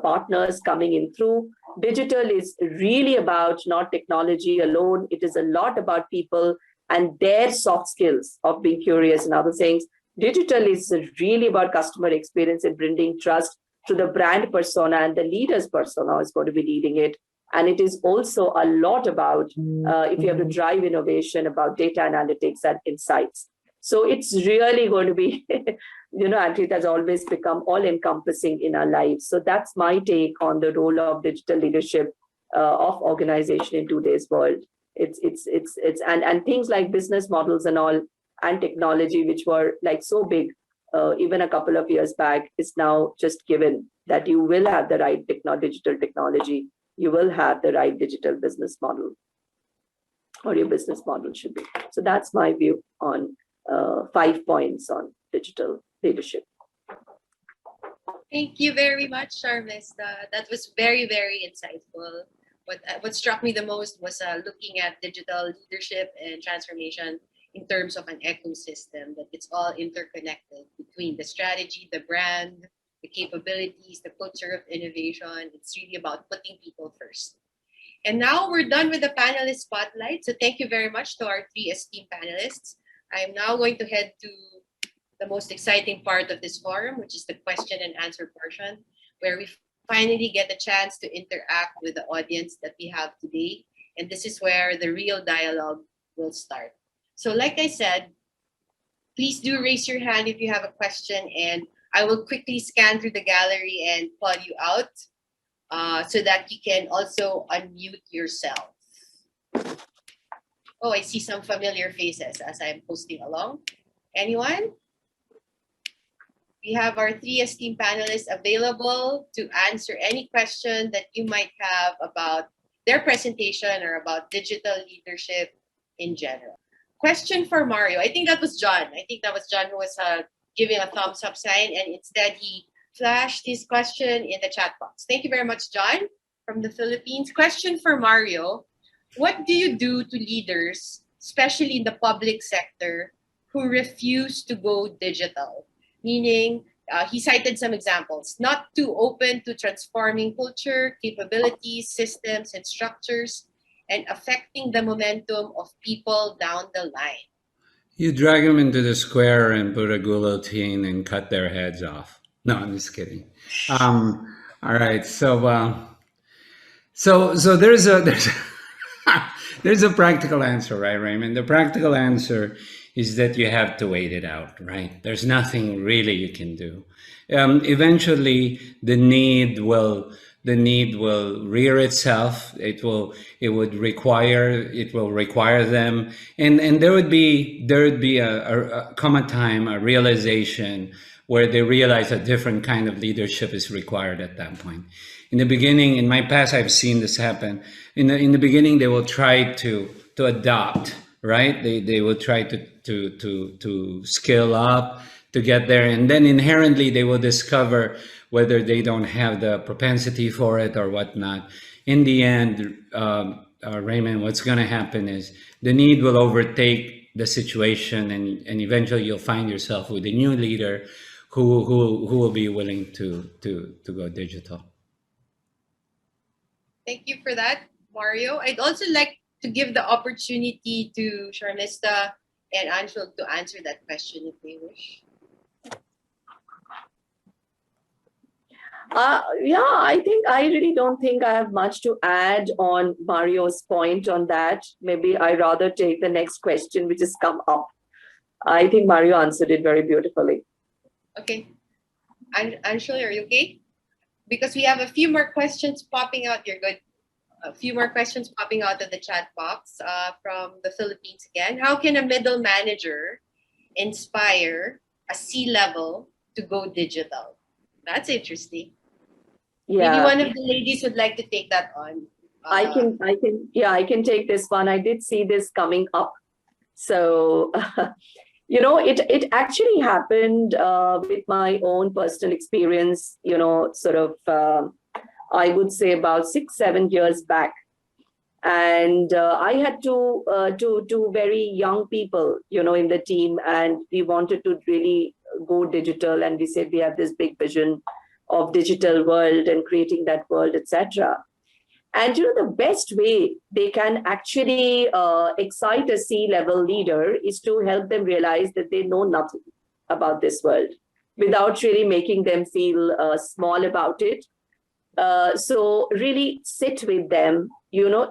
partners coming in through. Digital is really about not technology alone. It is a lot about people and their soft skills of being curious and other things. Digital is really about customer experience and bringing trust to the brand persona, and the leader's persona is going to be leading it. And it is also a lot about, if you have to drive innovation, about data analytics and insights. So it's really going to be, and it has always become all-encompassing in our lives. So that's my take on the role of digital leadership of organization in today's world. It's and things like business models and all, and technology, which were like so big even a couple of years back, is now just given that you will have the right digital technology, you will have the right digital business model, or your business model should be. So that's my view on 5 points on digital leadership. Thank you very much, Sharmista. That was very, very insightful. What struck me the most was looking at digital leadership and transformation in terms of an ecosystem, that it's all interconnected between the strategy, the brand, the capabilities, the culture of innovation. It's really about putting people first. And now we're done with the panelist spotlight. So thank you very much to our 3 esteemed panelists. I'm now going to head to the most exciting part of this forum, which is the question and answer portion, where we finally get a chance to interact with the audience that we have today. And this is where the real dialogue will start. So like I said, please do raise your hand if you have a question, and I will quickly scan through the gallery and call you out so that you can also unmute yourself. Oh, I see some familiar faces as I'm posting along. Anyone? We have our 3 esteemed panelists available to answer any question that you might have about their presentation or about digital leadership in general. Question for Mario. I think that was John. I think that was John who was giving a thumbs up sign, and instead he flashed his question in the chat box. Thank you very much, John, from the Philippines. Question for Mario. What do you do to leaders, especially in the public sector, who refuse to go digital? Meaning, he cited some examples, not too open to transforming culture, capabilities, systems, and structures, and affecting the momentum of people down the line. You drag them into the square and put a guillotine and cut their heads off. No, I'm just kidding. All right, so there's a there's a practical answer, right, Raymond? The practical answer is that you have to wait it out, right? There's nothing really you can do. Eventually, the need will rear itself. It will require them, and there would be a come a time, a realization where they realize a different kind of leadership is required at that point. In the beginning, in my past, I've seen this happen. In the beginning, they will try to adopt, right? They will try to scale up to get there, and then inherently they will discover whether they don't have the propensity for it or whatnot. In the end, Raymond, what's going to happen is the need will overtake the situation, and eventually you'll find yourself with a new leader who will be willing to go digital. Thank you for that, Mario. I'd also like to give the opportunity to Sharmista and Anshul to answer that question if they wish. Yeah, I really don't think I have much to add on Mario's point on that. Maybe I rather take the next question which has come up. I think Mario answered it very beautifully. Okay. Anshul, are you okay? Because we have a few more questions popping out. You're good. A few more questions popping out of the chat box from the Philippines again. How can a middle manager inspire a C-level to go digital? That's interesting. Yeah. Maybe one of the ladies would like to take that on. I can take this one. I did see this coming up. So, it actually happened with my own personal experience, I would say about 6-7 years back. And I had two very young people, in the team, and we wanted to really go digital. And we said we have this big vision of digital world and creating that world, etc. And the best way they can actually excite a C-level leader is to help them realize that they know nothing about this world without really making them feel small about it. So really sit with them,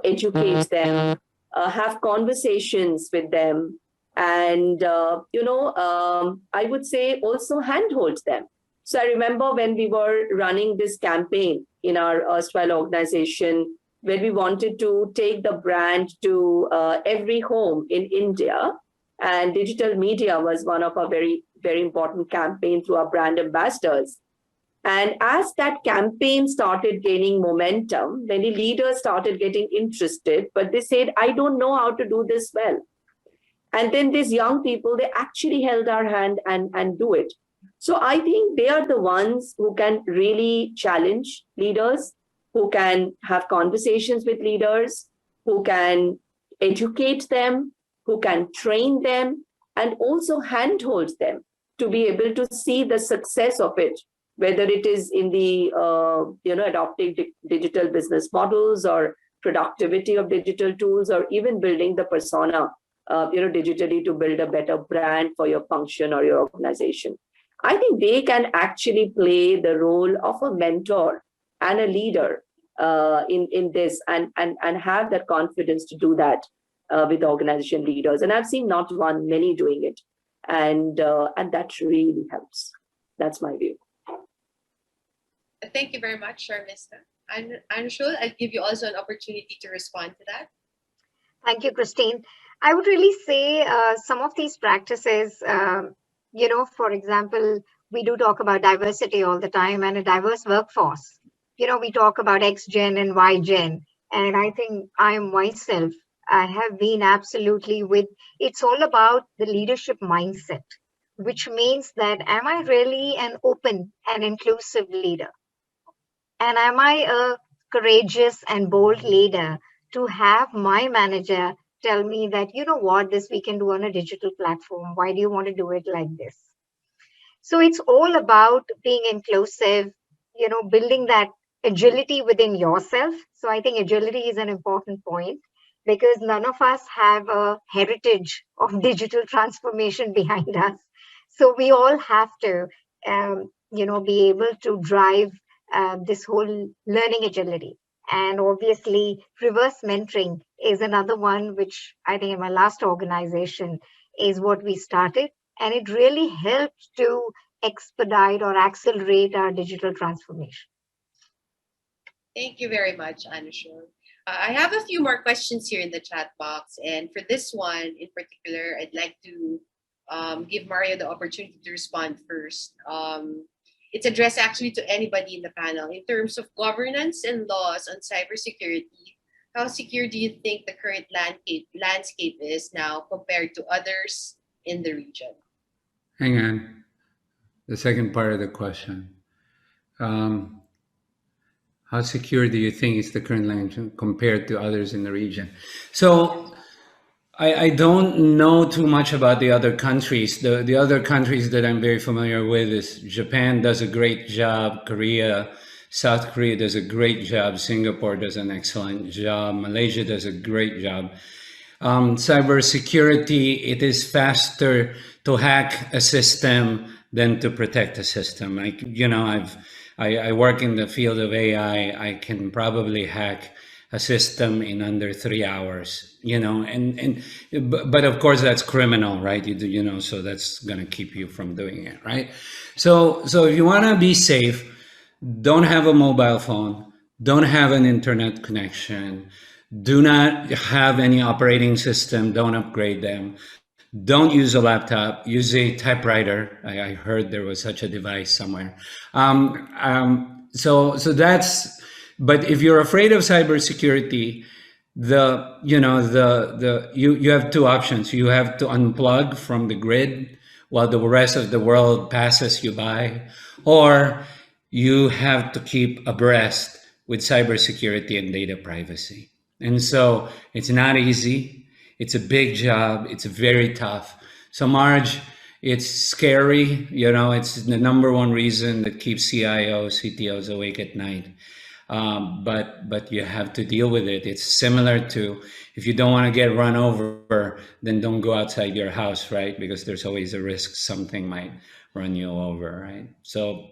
educate them, have conversations with them, and I would say also handhold them. So I remember when we were running this campaign in our erstwhile organization, where we wanted to take the brand to every home in India, and digital media was one of our very, very important campaign through our brand ambassadors. And as that campaign started gaining momentum, many leaders started getting interested, but they said, I don't know how to do this well. And then these young people, they actually held our hand and do it. So I think they are the ones who can really challenge leaders, who can have conversations with leaders, who can educate them, who can train them, and also handhold them to be able to see the success of it, whether it is in the adopting digital business models or productivity of digital tools, or even building the persona digitally to build a better brand for your function or your organization. I think they can actually play the role of a mentor and a leader in this, and have that confidence to do that with organization leaders. And I've seen not one, many doing it, and that really helps. That's my view. Thank you very much, Sharmista. Anshul, I'll give you also an opportunity to respond to that. Thank you, Christine. I would really say some of these practices, for example, we do talk about diversity all the time and a diverse workforce. We talk about X gen and Y gen. And I think I myself, I have been absolutely with, it's all about the leadership mindset, which means that am I really an open and inclusive leader? And am I a courageous and bold leader to have my manager tell me that, you know what, this we can do on a digital platform. Why do you want to do it like this? So it's all about being inclusive, building that agility within yourself. So I think agility is an important point because none of us have a heritage of digital transformation behind us. So we all have to, be able to drive this whole learning agility. And obviously, reverse mentoring is another one, which I think in my last organization is what we started. And it really helped to expedite or accelerate our digital transformation. Thank you very much, Anshul. I have a few more questions here in the chat box. And for this one in particular, I'd like to give Mario the opportunity to respond first. It's addressed actually to anybody in the panel. In terms of governance and laws on cybersecurity, how secure do you think the current landscape is now compared to others in the region? Hang on. The second part of the question. How secure do you think is the current landscape compared to others in the region? So I don't know too much about the other countries. The other countries that I'm very familiar with is Japan does a great job, Korea, South Korea does a great job, Singapore does an excellent job, Malaysia does a great job. Cybersecurity, it is faster to hack a system than to protect a system. I work in the field of AI. I can probably hack a system in under 3 hours, but of course that's criminal, right? So that's going to keep you from doing it, right? So if you want to be safe, don't have a mobile phone, don't have an internet connection, do not have any operating system, don't upgrade them. Don't use a laptop, use a typewriter. I heard there was such a device somewhere. So that's, but if you're afraid of cybersecurity, you have two options. You have to unplug from the grid while the rest of the world passes you by, or you have to keep abreast with cybersecurity and data privacy. And so it's not easy. It's a big job. It's very tough. So Marge, it's scary. It's the number one reason that keeps CIOs, CTOs awake at night. But you have to deal with it. It's similar to if you don't want to get run over, then don't go outside your house, right? Because there's always a risk something might run you over, right? So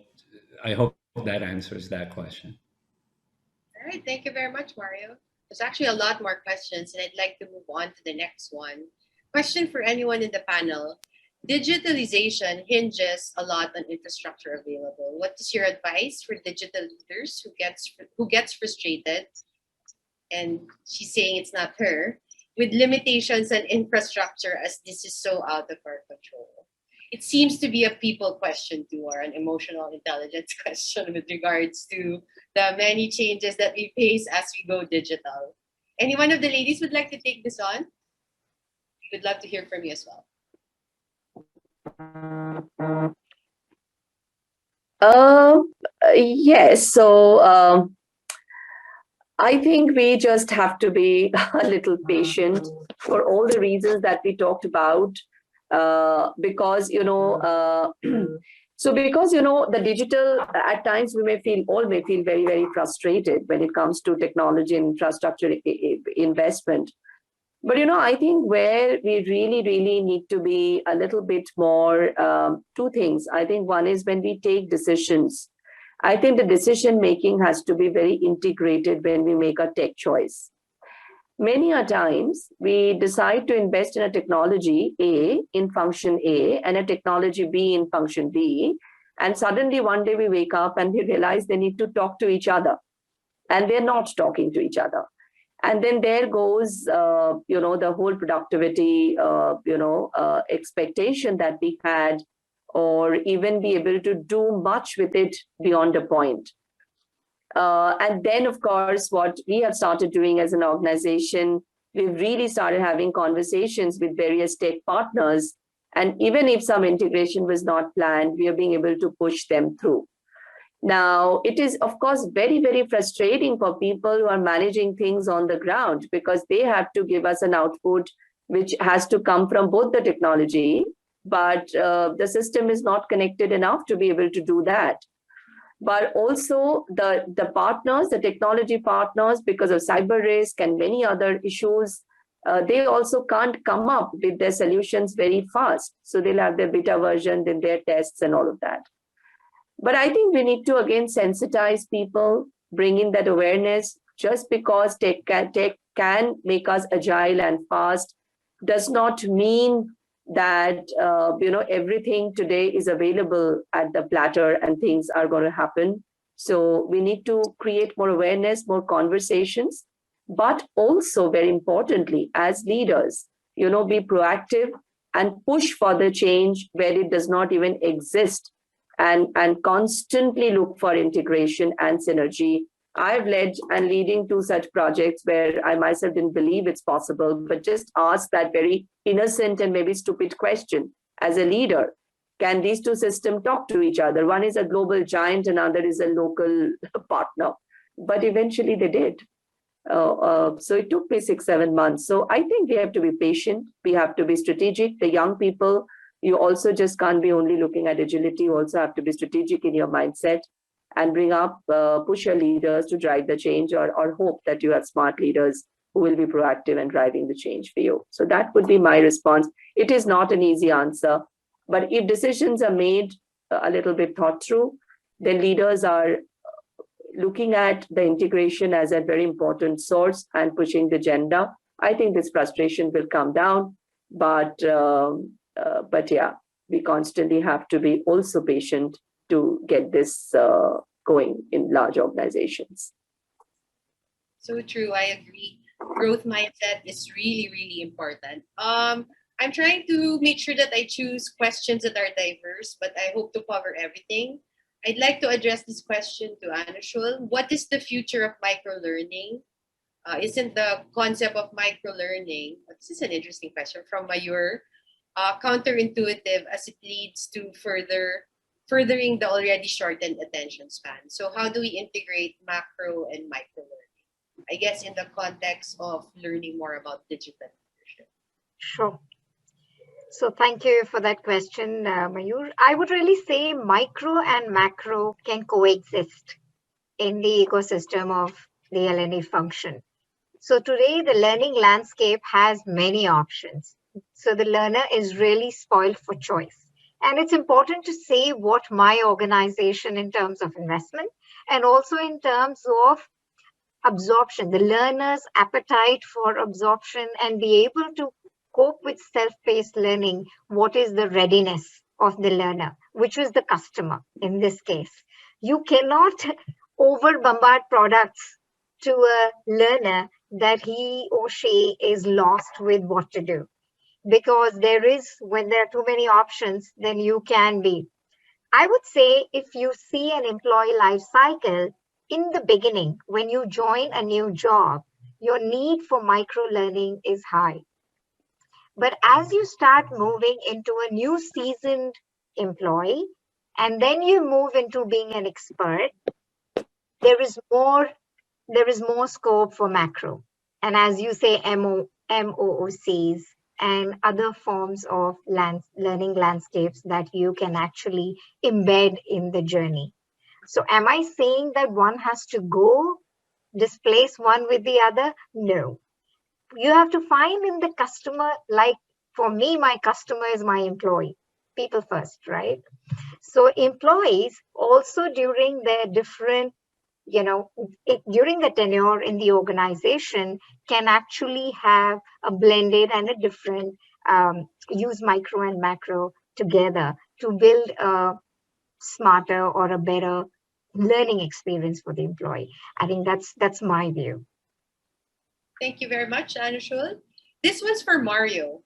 I hope that answers that question. All right. Thank you very much, Mario. There's actually a lot more questions, and I'd like to move on to the next one. Question for anyone in the panel. Digitalization hinges a lot on infrastructure available. What is your advice for digital leaders who gets frustrated, and she's saying it's not her, with limitations on infrastructure as this is so out of our control? It seems to be a people question too, or an emotional intelligence question with regards to the many changes that we face as we go digital. Any one of the ladies would like to take this on? We would love to hear from you as well. Yes. So I think we just have to be a little patient for all the reasons that we talked about. Because the digital, at times we may feel very, very frustrated when it comes to technology and infrastructure investment. But I think where we really, really need to be a little bit more, two things. I think one is when we take decisions. I think the decision making has to be very integrated when we make a tech choice. Many a times we decide to invest in a technology A in function A and a technology B in function B. And suddenly one day we wake up and we realize they need to talk to each other, and they're not talking to each other. And then there goes, the whole productivity, expectation that we had, or even be able to do much with it beyond a point. And then, of course, what we have started doing as an organization, we've really started having conversations with various tech partners. And even if some integration was not planned, we are being able to push them through. Now, it is, of course, very, very frustrating for people who are managing things on the ground, because they have to give us an output which has to come from both the technology, but the system is not connected enough to be able to do that. But also the partners, the technology partners, because of cyber risk and many other issues, they also can't come up with their solutions very fast. So they'll have their beta version, then their tests and all of that. But I think we need to again sensitize people, bring in that awareness. Just because tech can make us agile and fast does not mean that everything today is available at the platter and things are going to happen. So we need to create more awareness, more conversations, but also very importantly, as leaders, be proactive and push for the change where it does not even exist, and constantly look for integration and synergy. I've led and leading two such projects where I myself didn't believe it's possible, but just ask that very innocent and maybe stupid question as a leader. Can these two systems talk to each other? One is a global giant, another is a local partner. But eventually they did. So it took me 6-7 months. So I think we have to be patient. We have to be strategic. The young people, you also just can't be only looking at agility. You also have to be strategic in your mindset and bring up, push your leaders to drive the change, or hope that you have smart leaders who will be proactive and driving the change for you. So that would be my response. It is not an easy answer, but if decisions are made a little bit thought through, then leaders are looking at the integration as a very important source and pushing the agenda. I think this frustration will come down, but yeah, we constantly have to be also patient to get this going in large organizations. So true, I agree. Growth mindset is really, really important. I'm trying to make sure that I choose questions that are diverse, but I hope to cover everything. I'd like to address this question to Anushul. What is the future of microlearning? Isn't the concept of microlearning, this is an interesting question from Mayur, counterintuitive as it leads to furthering the already shortened attention span? So how do we integrate macro and micro learning? I guess in the context of learning more about digital leadership. Sure. So thank you for that question, Mayur. I would really say micro and macro can coexist in the ecosystem of the L&D function. So today, the learning landscape has many options. So the learner is really spoiled for choice. And it's important to say what my organization in terms of investment and also in terms of absorption, the learner's appetite for absorption and be able to cope with self-paced learning, what is the readiness of the learner, which is the customer in this case. You cannot over bombard products to a learner that he or she is lost with what to do. Because when there are too many options, then you can be. I would say if you see an employee life cycle, in the beginning, when you join a new job, your need for micro learning is high. But as you start moving into a new seasoned employee, and then you move into being an expert, there is more scope for macro. And as you say, MOOCs and other forms of learning landscapes that you can actually embed in the journey. So am I saying that one has to go displace one with the other? No. you have to find in the customer, like for me, my customer is my employee, people first, right? So employees also during their different, during the tenure in the organization can actually have a blended and a different, use micro and macro together to build a smarter or a better learning experience for the employee. I think that's my view. Thank you very much, Anushul. This was for Mario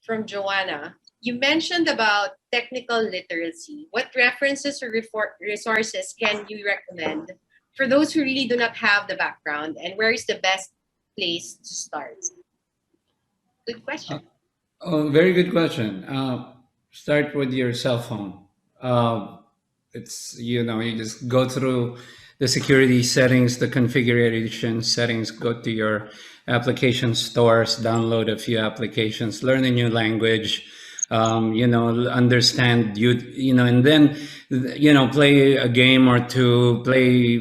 from Joanna. You mentioned about technical literacy. What references or resources can you recommend for those who really do not have the background, and where is the best place to start? Good question. Oh, very good question. Start with your cell phone. It's, you just go through the security settings, the configuration settings, go to your application stores, download a few applications, learn a new language, understand and then, play a game or two, play,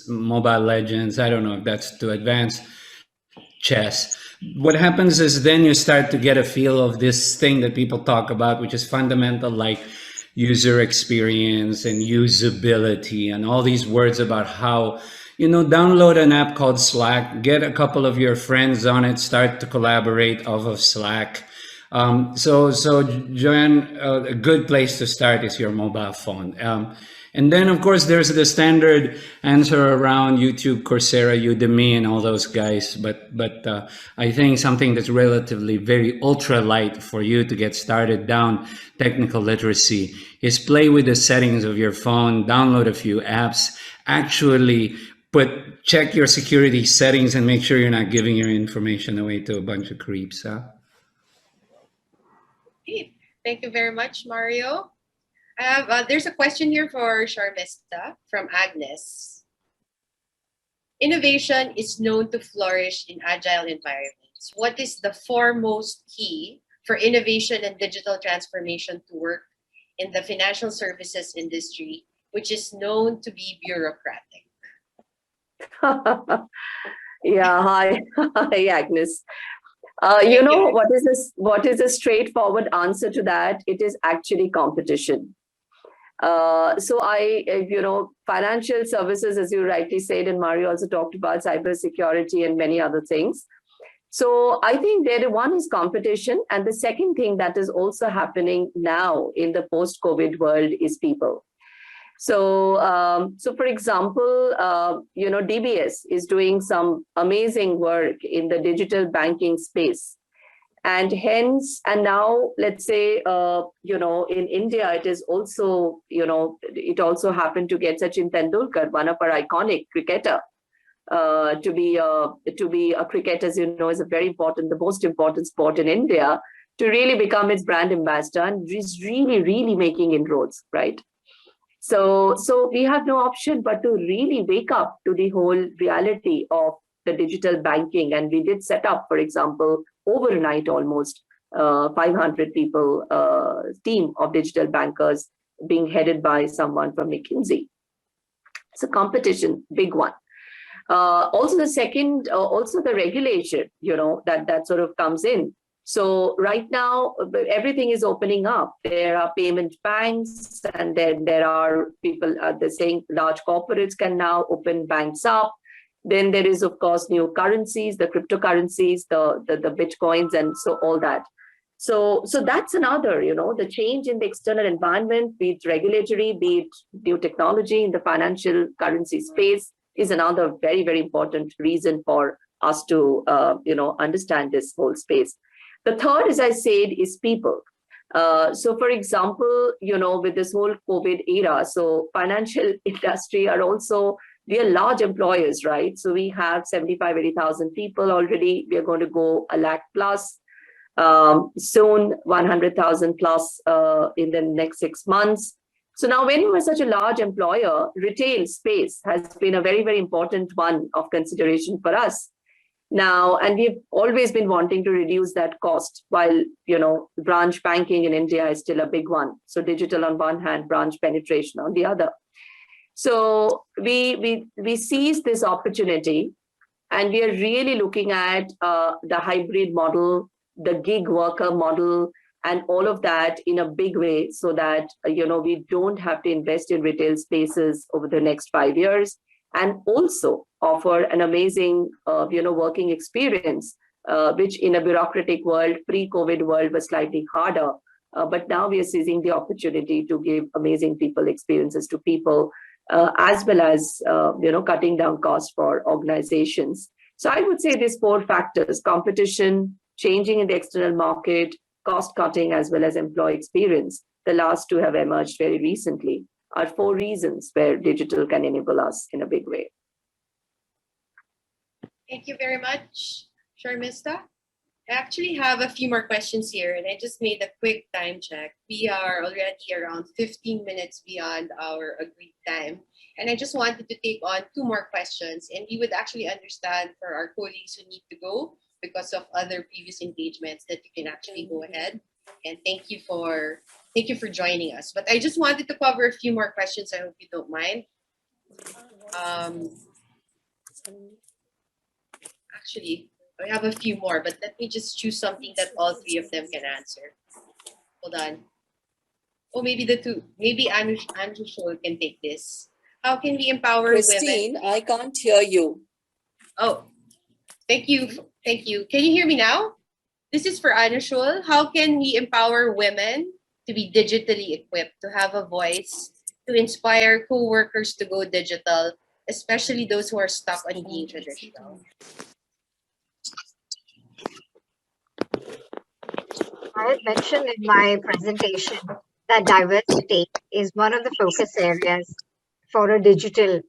Mobile Legends. I don't know if that's too advanced. Chess. What happens is then you start to get a feel of this thing that people talk about, which is fundamental, like user experience and usability and all these words about how, download an app called Slack, get a couple of your friends on it, start to collaborate off of Slack. So Joanne, a good place to start is your mobile phone. And then, of course, there's the standard answer around YouTube, Coursera, Udemy, and all those guys. But I think something that's relatively very ultra light for you to get started down technical literacy is play with the settings of your phone, download a few apps, actually check your security settings and make sure you're not giving your information away to a bunch of creeps. Huh? Thank you very much, Mario. There's a question here for Sharmista from Agnes. Innovation is known to flourish in agile environments. What is the foremost key for innovation and digital transformation to work in the financial services industry, which is known to be bureaucratic? Yeah, hi, hi, Agnes. What is a straightforward answer to that? It is actually competition. Financial services, as you rightly said, and Mario also talked about cybersecurity and many other things. So I think one is competition. And the second thing that is also happening now in the post-COVID world is people. So for example, DBS is doing some amazing work in the digital banking space. And now let's say, in India, it is also, it also happened to get Sachin Tendulkar, one of our iconic cricketer, to be a cricketer, as you know, is the most important sport in India, to really become its brand ambassador, and is really, really making inroads, right? So we have no option but to really wake up to the whole reality of the digital banking. And we did set up, for example, overnight almost 500 people team of digital bankers being headed by someone from McKinsey. So competition, big one. Also the second, also the regulation, that sort of comes in. So right now, everything is opening up. There are payment banks, and then there are people, they're saying large corporates can now open banks up. Then there is, of course, new currencies, the cryptocurrencies, the Bitcoins, and so all that. So that's another, the change in the external environment, be it regulatory, be it new technology in the financial currency space, is another very, very important reason for us to, understand this whole space. The third, as I said, is people. So for example, with this whole COVID era, so financial industry are also, we are large employers, right? So we have 75, 80,000 people already. We are going to go 1 lakh plus, soon 100,000 plus in the next 6 months. So now when you are such a large employer, retail space has been a very, very important one of consideration for us. Now, and we've always been wanting to reduce that cost, while, branch banking in India is still a big one. So digital on one hand, branch penetration on the other. So we seized this opportunity And we are really looking at the hybrid model, the gig worker model, and all of that in a big way, so that we don't have to invest in retail spaces over the next 5 years, and also offer an amazing working experience, which in a bureaucratic world, pre-COVID world, was slightly harder. But now we are seizing the opportunity to give amazing people experiences to people, as well as cutting down costs for organizations. So I would say these four factors: competition, changing in the external market, cost cutting, as well as employee experience. The last two have emerged very recently, are four reasons where digital can enable us in a big way. Thank you very much, Sharmista. I actually have a few more questions here, and I just made a quick time check. We are already around 15 minutes beyond our agreed time. And I just wanted to take on two more questions, and we would actually understand for our colleagues who need to go because of other previous engagements that you can actually go ahead. And thank you for joining us. But I just wanted to cover a few more questions. I hope you don't mind. Actually, I have a few more, but let me just choose something that all three of them can answer. Hold on. Oh, maybe the two. Maybe Andrew Scholl can take this. How can we empower Christine, women? I can't hear you. Oh, thank you. Thank you. Can you hear me now? This is for Anu Scholl. How can we empower women to be digitally equipped, to have a voice, to inspire co-workers to go digital, especially those who are stuck on being traditional? I had mentioned in my presentation that diversity is one of the focus areas for a digital,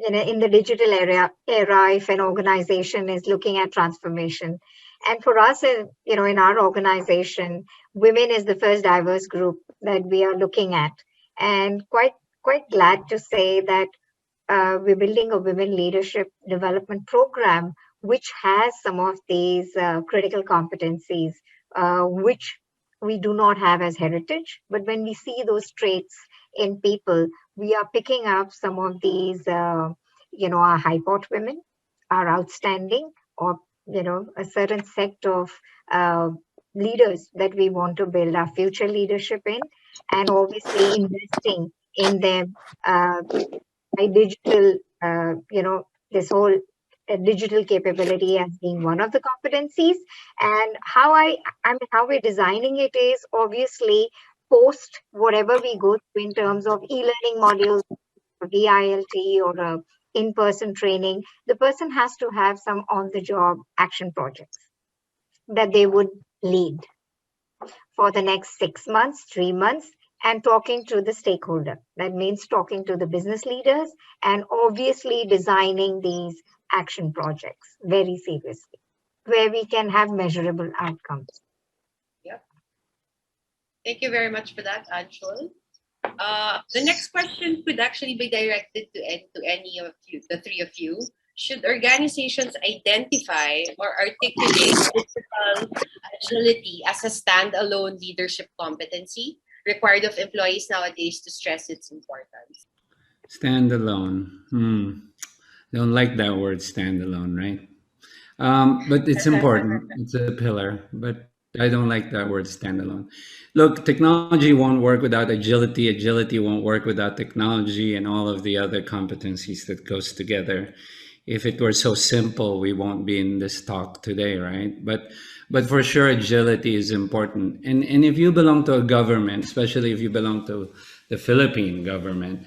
in the digital era, if an organization is looking at transformation. And for us, in our organization, women is the first diverse group that we are looking at. And quite glad to say that we're building a women leadership development program, which has some of these critical competencies, which we do not have as heritage. But when we see those traits in people, we are picking up some of these, our high-pot women are outstanding, or, a certain sect of leaders that we want to build our future leadership in, and obviously investing in them by digital, this whole digital capability as being one of the competencies. And how we're designing it is obviously post whatever we go through in terms of e-learning modules, or DILT, or in-person training, the person has to have some on-the-job action projects that they would lead for the next 6 months, 3 months, and talking to the stakeholder. That means talking to the business leaders and obviously designing these action projects very seriously, where we can have measurable outcomes. Yep. Thank you very much for that, Anshul. The next question could actually be directed to any of you, the three of you. Should organizations identify or articulate digital agility as a standalone leadership competency required of employees nowadays to stress its importance? Standalone. Don't like that word standalone, right? But it's important. It's a pillar, but I don't like that word standalone. Look, technology won't work without agility. Agility won't work without technology and all of the other competencies that goes together. If it were so simple, we won't be in this talk today, right? But for sure, agility is important. And if you belong to a government, especially if you belong to the Philippine government,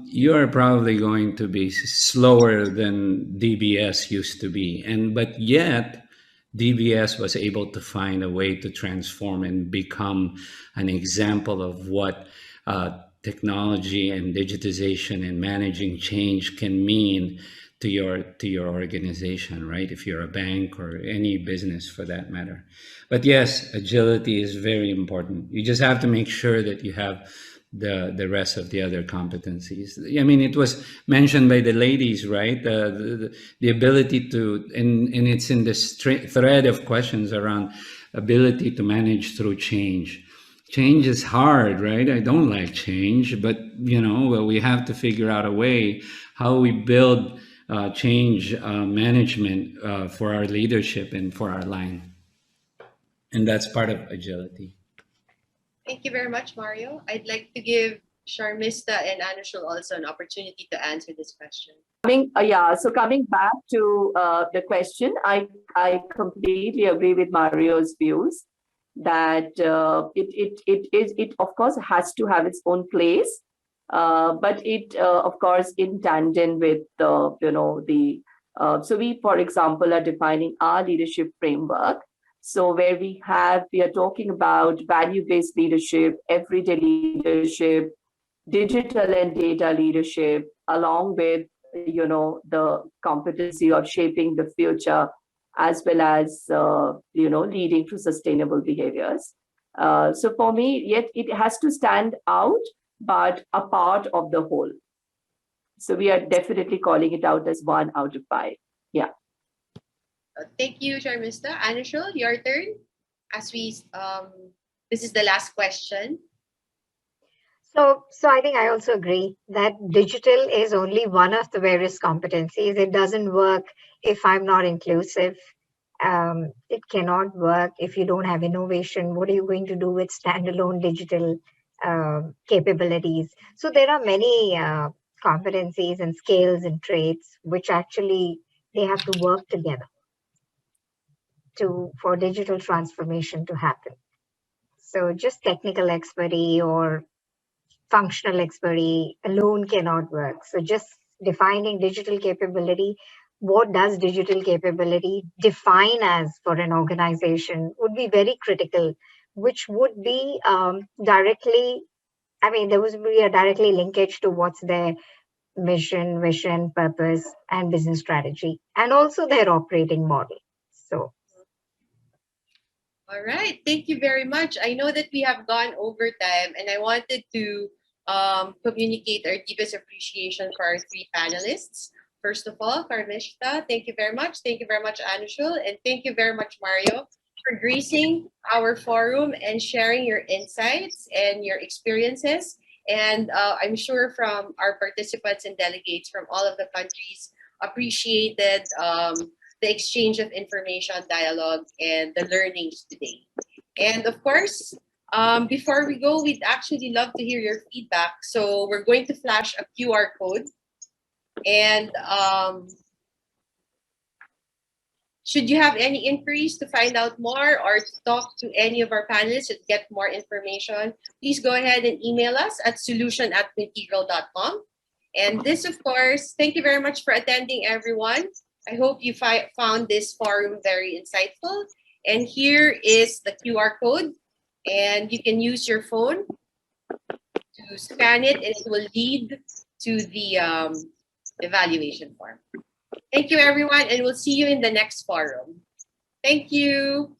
you are probably going to be slower than DBS used to be. But yet, DBS was able to find a way to transform and become an example of what technology and digitization and managing change can mean to your organization, right? If you're a bank or any business for that matter. But yes, agility is very important. You just have to make sure that you have the rest of the other competencies. I mean, it was mentioned by the ladies, right? The ability to, and it's in this thread of questions around ability to manage through change. Change is hard, right? I don't like change, but we have to figure out a way how we build change management for our leadership and for our line. And that's part of agility. Thank you very much, Mario. I'd like to give Sharmista and Anushul also an opportunity to answer this question. So coming back to the question, I completely agree with Mario's views that it of course has to have its own place, but it of course in tandem with so we, for example, are defining our leadership framework. So where we are talking about value-based leadership, everyday leadership, digital and data leadership, along with the competency of shaping the future, as well as leading to sustainable behaviors. So for me, yet it has to stand out, but a part of the whole. So we are definitely calling it out as 1 out of 5. Yeah. Thank you, Sharmista. Anushul, your turn. As we this is the last question. So I think I also agree that digital is only one of the various competencies. It doesn't work if I'm not inclusive. It cannot work if you don't have innovation. What are you going to do with standalone digital capabilities? So there are many competencies and skills and traits which actually they have to work together for digital transformation to happen. So just technical expertise or functional expertise alone cannot work. So just defining digital capability, what does digital capability define as for an organization would be very critical, which would be directly, there would be a directly linkage to what's their mission, vision, purpose, and business strategy, and also their operating model. So. All right. Thank you very much. I know that we have gone over time, and I wanted to communicate our deepest appreciation for our 3 panelists. First of all, Karmishta, thank you very much. Thank you very much, Anushul. And thank you very much, Mario, for gracing our forum and sharing your insights and your experiences. And I'm sure from our participants and delegates from all of the countries appreciated the exchange of information, dialogue, and the learnings today. And of course, before we go, we'd actually love to hear your feedback. So we're going to flash a QR code. And should you have any inquiries to find out more or to talk to any of our panelists to get more information, please go ahead and email us at solution@quintegral.com. And this, of course, thank you very much for attending, everyone. I hope you found this forum very insightful. And here is the QR code. And you can use your phone to scan it, and it will lead to the evaluation form. Thank you, everyone, and we'll see you in the next forum. Thank you.